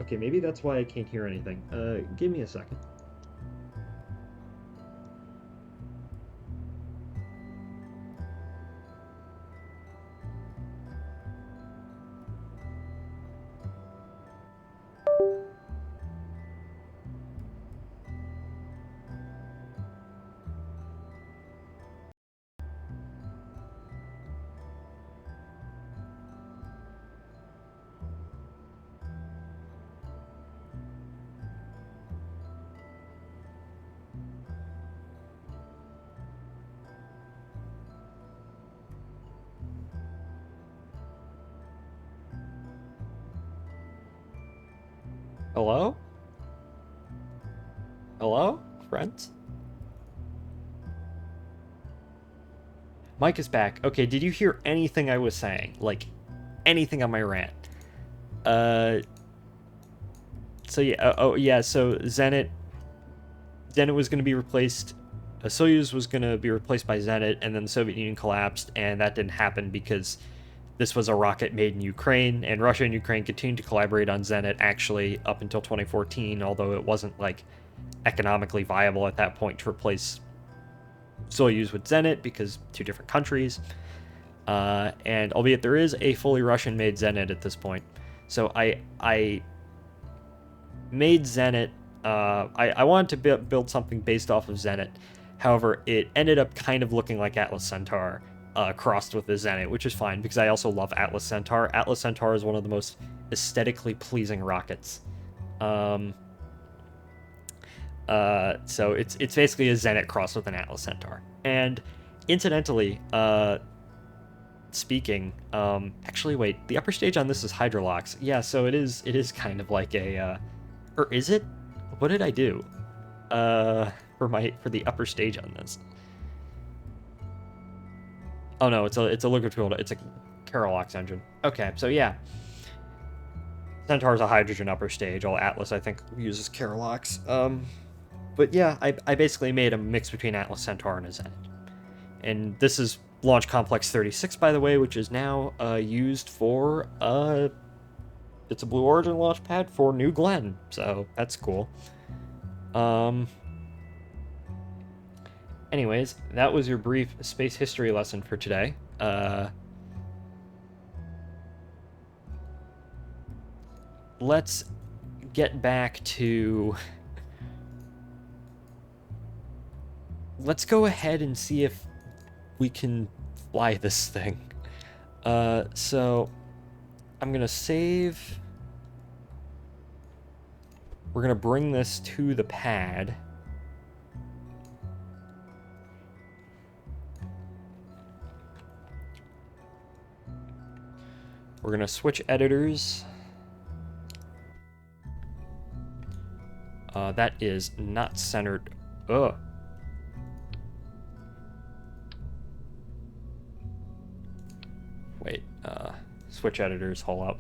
Okay, maybe that's why I can't hear anything. Give me a second. Hello? Hello, friends? Mike is back. Okay, did you hear anything I was saying? Like, anything on my rant? Uh, so yeah, oh yeah, so Zenit was going to be replaced. Soyuz was going to be replaced by Zenit, and then the Soviet Union collapsed, and that didn't happen because this was a rocket made in Ukraine, and Russia and Ukraine continued to collaborate on Zenit actually up until 2014, although it wasn't like economically viable at that point to replace Soyuz with Zenit because two different countries. And albeit there is a fully Russian-made Zenit at this point, so I made Zenit. I wanted to build something based off of Zenit. However, it ended up kind of looking like Atlas Centaur crossed with the Zenit, which is fine because I also love Atlas Centaur. Atlas Centaur is one of the most aesthetically pleasing rockets. So it's basically a Zenit crossed with an Atlas Centaur. And incidentally, speaking, actually wait, the upper stage on this is Hydrolox. Yeah, so it is kind of like a or is it? What did I do? For the upper stage on this. Oh no, it's a liquid fueled. It's a Keralox engine. Okay, so yeah. Centaur's a hydrogen upper stage. All Atlas I think uses Keralox. But yeah, I basically made a mix between Atlas Centaur and a Zenit. And this is Launch Complex 36, by the way, which is now used for it's a Blue Origin launch pad for New Glenn, so that's cool. Anyways, that was your brief space history lesson for today. Let's get back to... Let's go ahead and see if we can fly this thing. So I'm gonna save. We're gonna bring this to the pad. We're gonna switch editors. That is not centered. Ugh. Wait, switch editors, hold up.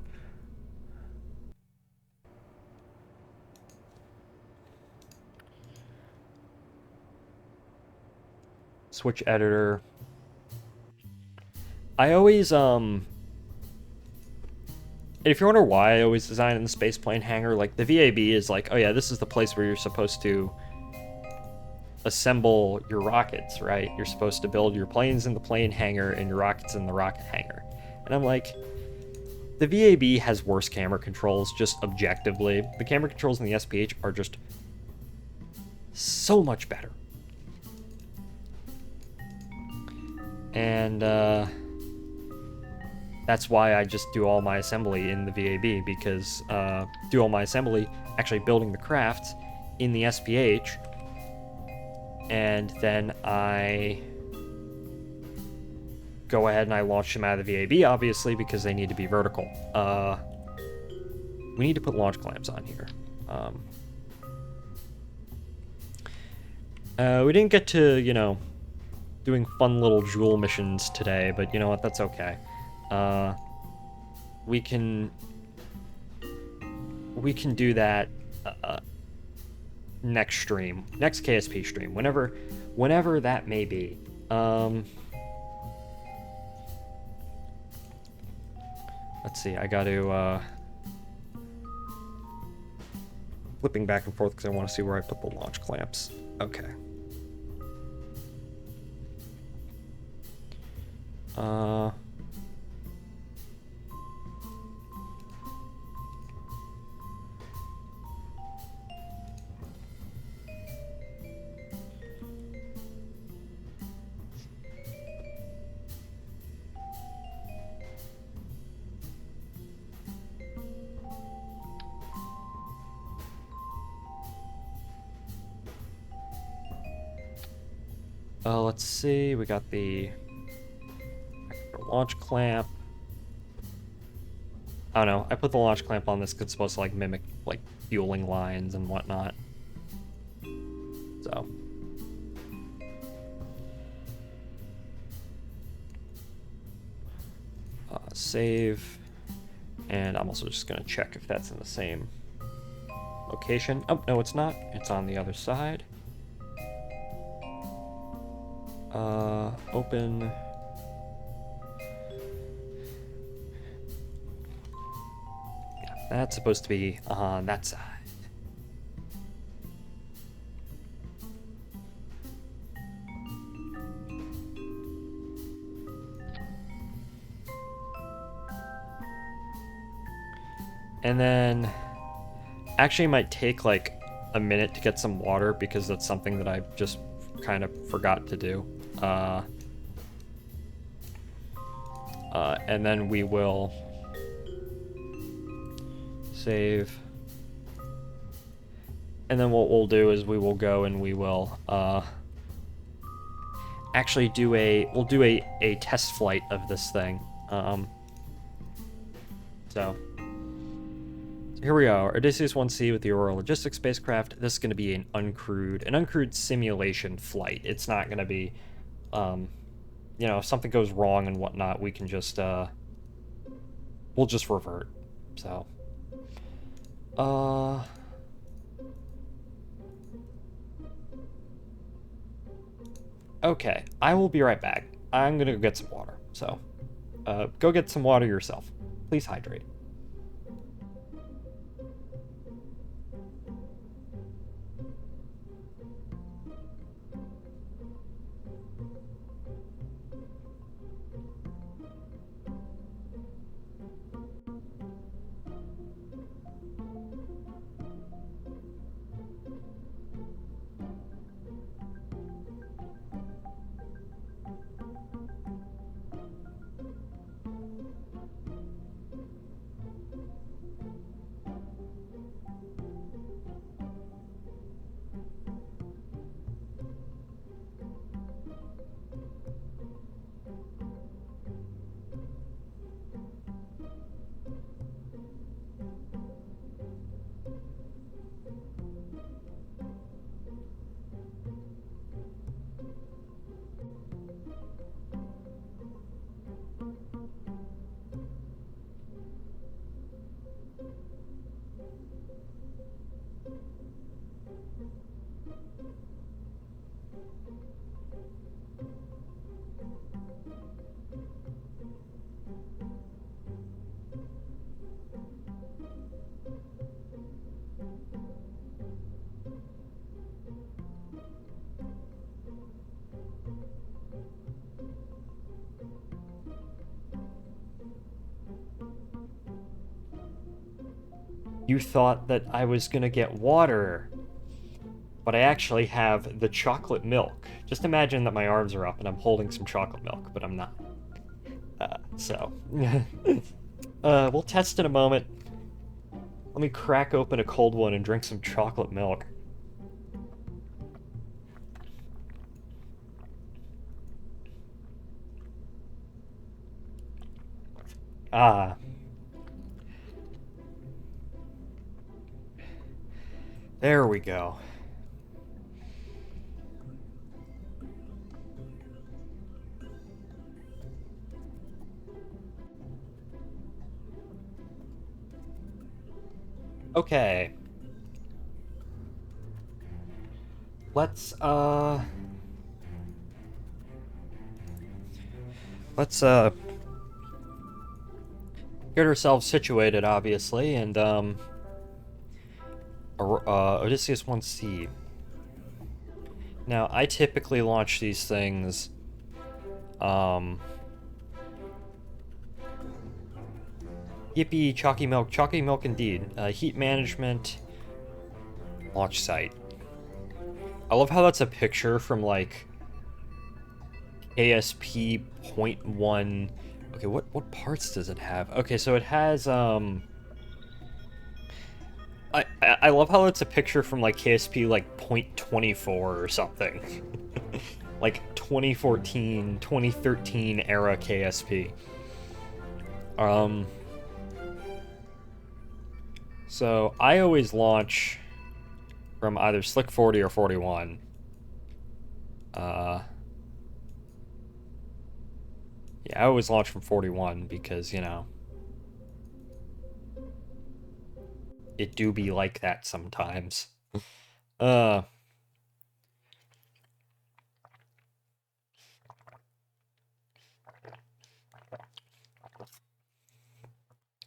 Switch editor. I always, if you wonder why I always design in the spaceplane hangar, like the VAB is like, oh yeah, this is the place where you're supposed to assemble your rockets, right? You're supposed to build your planes in the plane hangar and your rockets in the rocket hangar. And I'm like, the VAB has worse camera controls, just objectively. The camera controls in the SPH are just so much better. And that's why I just do all my assembly in the VAB, because do all my assembly actually building the craft in the SPH, and then I go ahead and I launch them out of the VAB, obviously, because they need to be vertical. We need to put launch clamps on here. We didn't get to, you know, doing fun little Joule missions today, but you know what, that's okay. We can do that next stream, next KSP stream, whenever that may be. Let's see, I got to flipping back and forth because I want to see where I put the launch clamps. Okay. Let's see, we got the launch clamp. I don't know, I put the launch clamp on this because it's supposed to like mimic like fueling lines and whatnot. So. Save. And I'm also just gonna check if that's in the same location. Oh, no, it's not. It's on the other side. Open. Yeah, that's supposed to be on that side. And then, actually it might take like a minute to get some water because that's something that I just kind of forgot to do. And then we will save. And then what we'll do is we will go and we will actually do a test flight of this thing. So here we are, Odysseus 1C with the Aurora Logistics spacecraft. This is going to be an uncrewed simulation flight. It's not going to be, you know, if something goes wrong and whatnot, we can just, we'll just revert. So, okay, I will be right back. I'm going to go get some water. So, go get some water yourself. Please hydrate. You thought that I was gonna get water, but I actually have the chocolate milk. Just imagine that my arms are up and I'm holding some chocolate milk, but I'm not. We'll test in a moment. Let me crack open a cold one and drink some chocolate milk. Ah. There we go. Okay. Let's get ourselves situated, obviously, and Odysseus 1C. Now, I typically launch these things yippee, chalky milk indeed. Heat management, launch site. I love how that's a picture from, like, ASP 0.1. Okay, what parts does it have? Okay, so it has, I love how it's a picture from, like, KSP, like, 0.24 or something. Like, 2014, 2013 era KSP. So, I always launch from either Slick 40 or 41. Yeah, I always launch from 41 because, you know, it do be like that sometimes. Of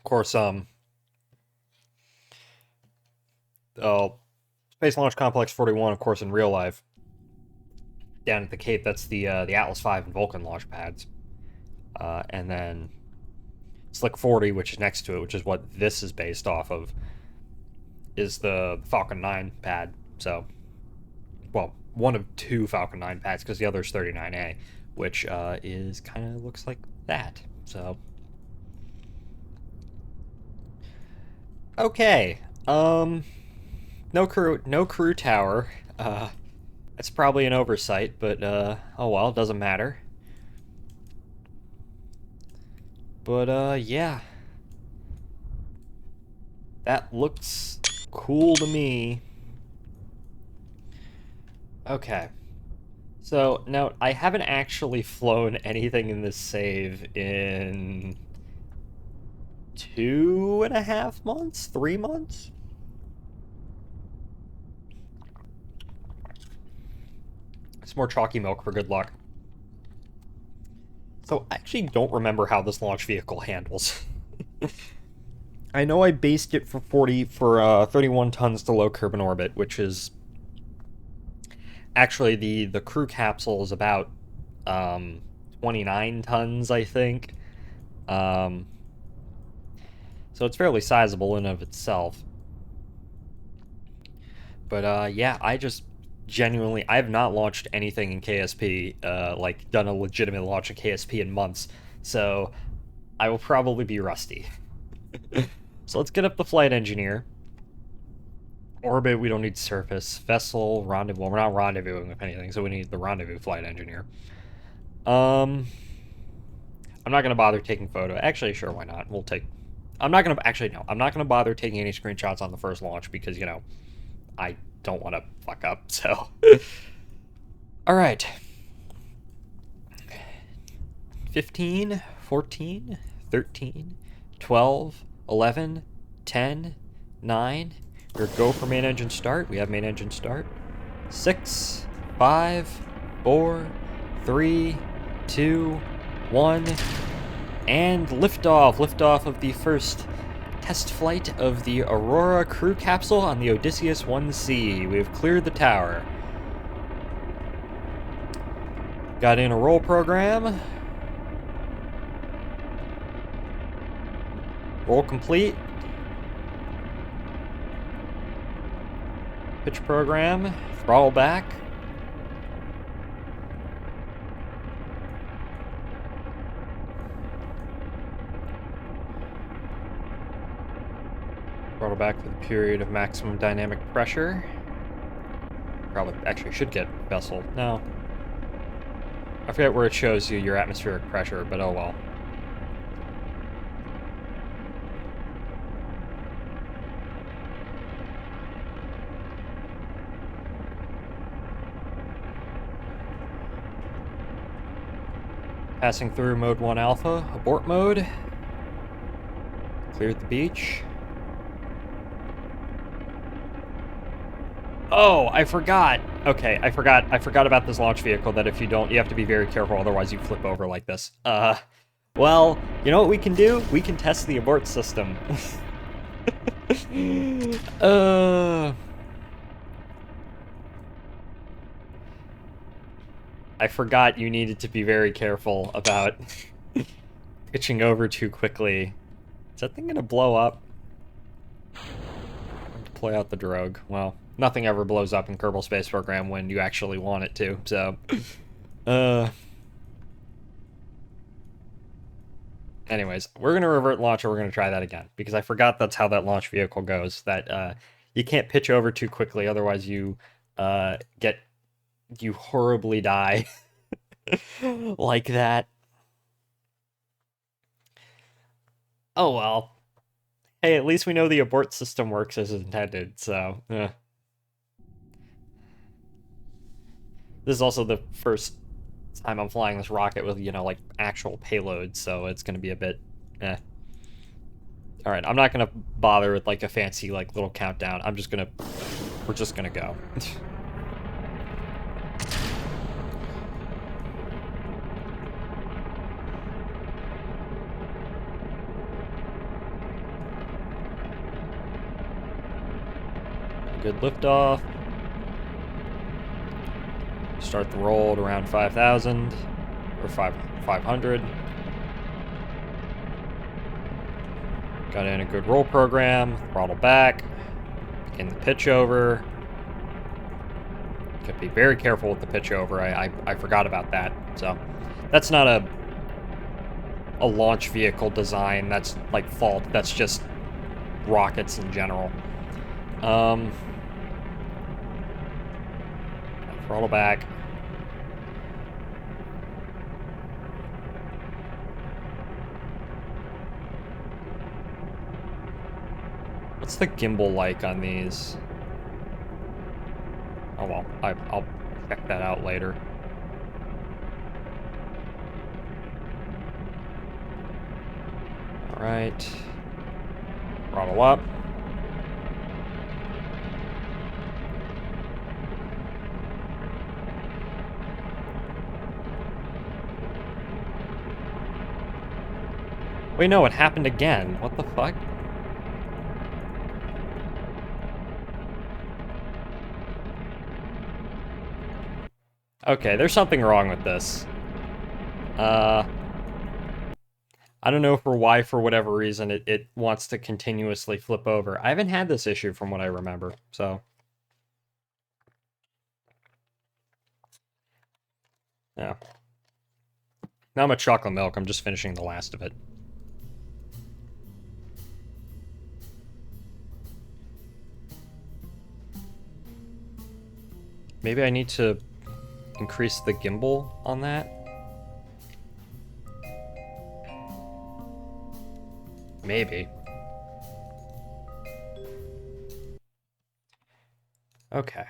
course, Space Launch Complex 41, of course, in real life, down at the Cape, that's the Atlas V and Vulcan launch pads. And then Slick 40, which is next to it, which is what this is based off of, is the Falcon 9 pad. So, well, one of two Falcon 9 pads, because the other is 39A, which is kind of looks like that. So, okay. No crew tower. That's probably an oversight, but oh well, it doesn't matter. But yeah. That looks cool to me. Okay. So, now, I haven't actually flown anything in this save in 2.5 months? 3 months? It's more chalky milk for good luck. So, I actually don't remember how this launch vehicle handles. I know I based it for 31 tons to low Kerbal orbit, which is actually the crew capsule is about 29 tons, I think. So it's fairly sizable in of itself. But yeah, I just genuinely, I have not launched anything in KSP, like done a legitimate launch in KSP in months, so I will probably be rusty. So let's get up the flight engineer. Orbit, we don't need surface. Vessel, rendezvous. Well, we're not rendezvousing with anything, so we need the rendezvous flight engineer. I'm not gonna bother taking photo. Actually, sure, why not? We'll take. I'm not gonna actually no. I'm not gonna bother taking any screenshots on the first launch because you know, I don't want to fuck up. So, all right. 15, 14, 13, 12, 11, 10, 9. We're go for main engine start. We have main engine start. 6, 5, 4, 3, 2, 1. And liftoff. Liftoff of the first test flight of the Aurora crew capsule on the Odysseus 1C. We have cleared the tower. Got in a roll program. Roll complete. Pitch program, throttle back. Throttle back for the period of maximum dynamic pressure. Probably actually should get vessel. No. I forget where it shows you your atmospheric pressure, but oh well. Passing through mode 1 alpha, abort mode. Cleared the beach. Oh, I forgot. Okay, I forgot about this launch vehicle, that if you don't, you have to be very careful, otherwise you flip over like this. Well, you know what we can do? We can test the abort system. I forgot you needed to be very careful about pitching over too quickly. Is that thing gonna blow up? Deploy out the drogue. Well, nothing ever blows up in Kerbal Space Program when you actually want it to, so... Anyways, we're gonna revert launch, and we're gonna try that again, because I forgot that's how that launch vehicle goes, that, you can't pitch over too quickly, otherwise you, you horribly die. Like that. Oh well. Hey, at least we know the abort system works as intended, so... This is also the first time I'm flying this rocket with, you know, like, actual payload, so it's gonna be a bit... Alright, I'm not gonna bother with, like, a fancy, like, little countdown. I'm just gonna... We're just gonna go. Good liftoff. Start the roll at around 5,000 or 500. Got in a good roll program. Throttle back. Begin the pitch over. Got to be very careful with the pitch over. I forgot about that. So that's not a launch vehicle design. That's like fault. That's just rockets in general. Throttle back. What's the gimbal like on these? Oh well, I'll check that out later. Alright. Throttle up. Wait, no, it happened again. What the fuck? Okay, there's something wrong with this. I don't know why, for whatever reason, it wants to continuously flip over. I haven't had this issue from what I remember, so... Yeah. Now I'm at chocolate milk, I'm just finishing the last of it. Maybe I need to increase the gimbal on that? Maybe. Okay.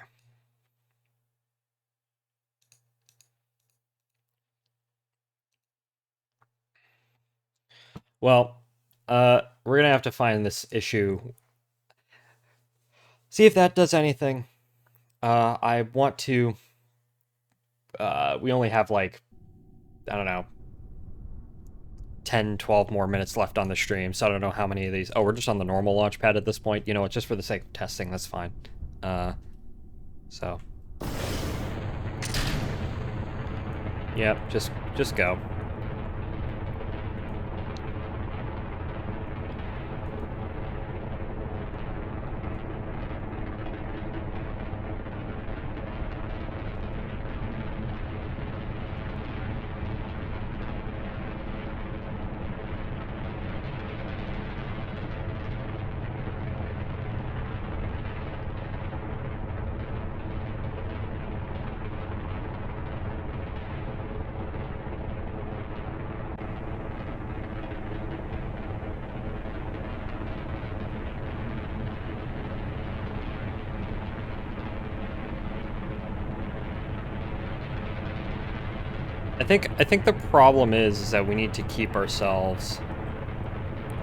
Well, we're gonna have to find this issue. See if that does anything. I want to... we only have, like, I don't know, 10, 12 more minutes left on the stream, so I don't know how many of these... Oh, we're just on the normal launch pad at this point. You know what, just for the sake of testing, that's fine. So... Yep, just go. I think the problem is that we need to keep ourselves.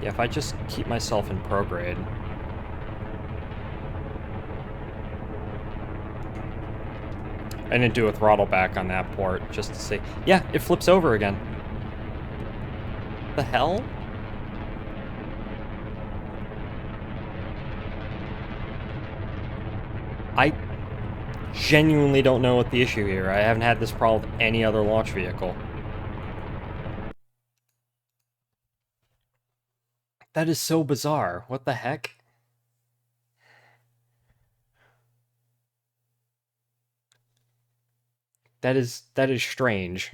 Yeah, if I just keep myself in prograde. I didn't do a throttle back on that port just to see. Yeah, it flips over again. The hell? I genuinely don't know what the issue here. I haven't had this problem with any other launch vehicle. That is so bizarre. What the heck? That is strange.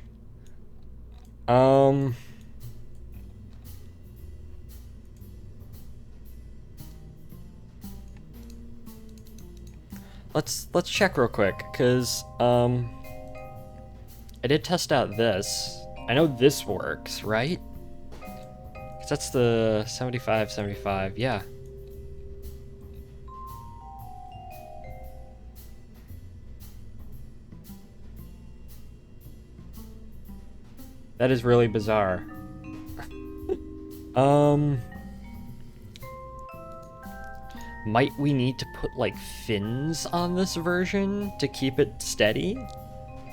Let's check real quick, cause I did test out this. I know this works, right? Cause that's the 75, yeah. That is really bizarre. Might we need to put, like, fins on this version to keep it steady?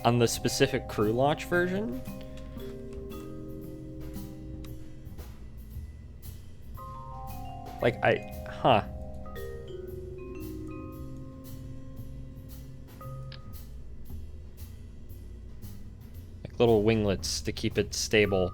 On the specific crew launch version? Like, huh. Like little winglets to keep it stable.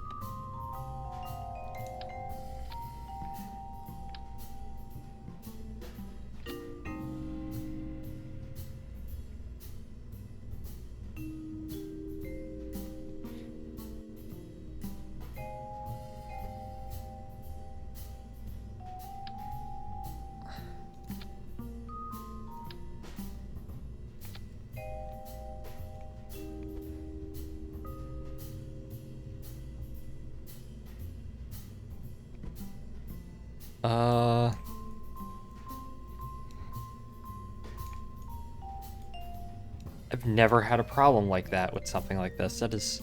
I've never had a problem like that with something like this. That is...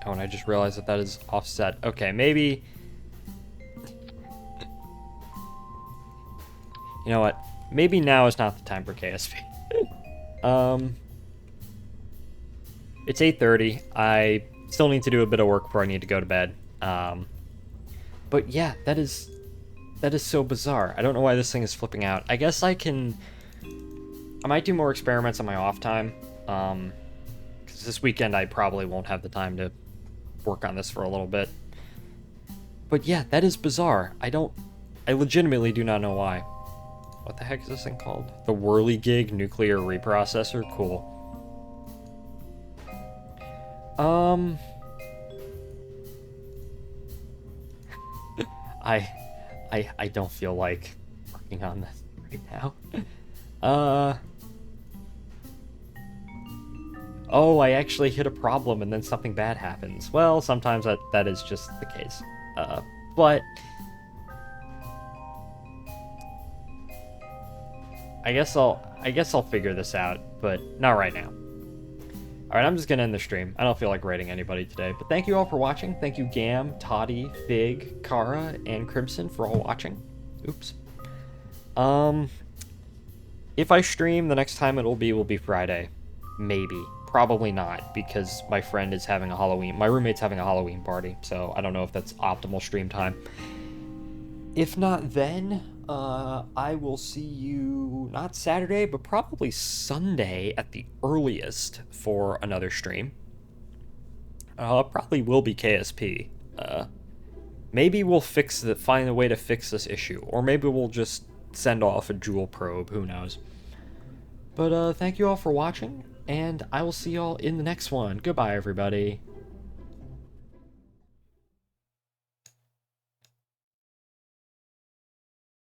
Oh, and I just realized that that is offset. Okay, maybe... You know what? Maybe now is not the time for KSP. It's 8:30. I still need to do a bit of work before I need to go to bed. But yeah, that is so bizarre. I don't know why this thing is flipping out. I guess I might do more experiments on my off time. Because this weekend I probably won't have the time to work on this for a little bit. But yeah, that is bizarre. I legitimately do not know why. What the heck is this thing called? The Whirligig Nuclear Reprocessor? Cool. I don't feel like working on this right now. Oh, I actually hit a problem and then something bad happens. Well, sometimes that is just the case. But I guess I'll figure this out, but not right now. Alright, I'm just gonna end the stream. I don't feel like rating anybody today, but thank you all for watching. Thank you Gam, Toddy, Fig, Kara, and Crimson for all watching. Oops. If I stream, the next time will be Friday. Maybe. Probably not, because my friend is having my roommate's having a Halloween party, so I don't know if that's optimal stream time. If not then, I will see you, not Saturday, but probably Sunday at the earliest for another stream. Probably will be KSP. Maybe we'll find a way to fix this issue, or maybe we'll just send off a Joule probe, who knows. But thank you all for watching, and I will see y'all in the next one. Goodbye, everybody.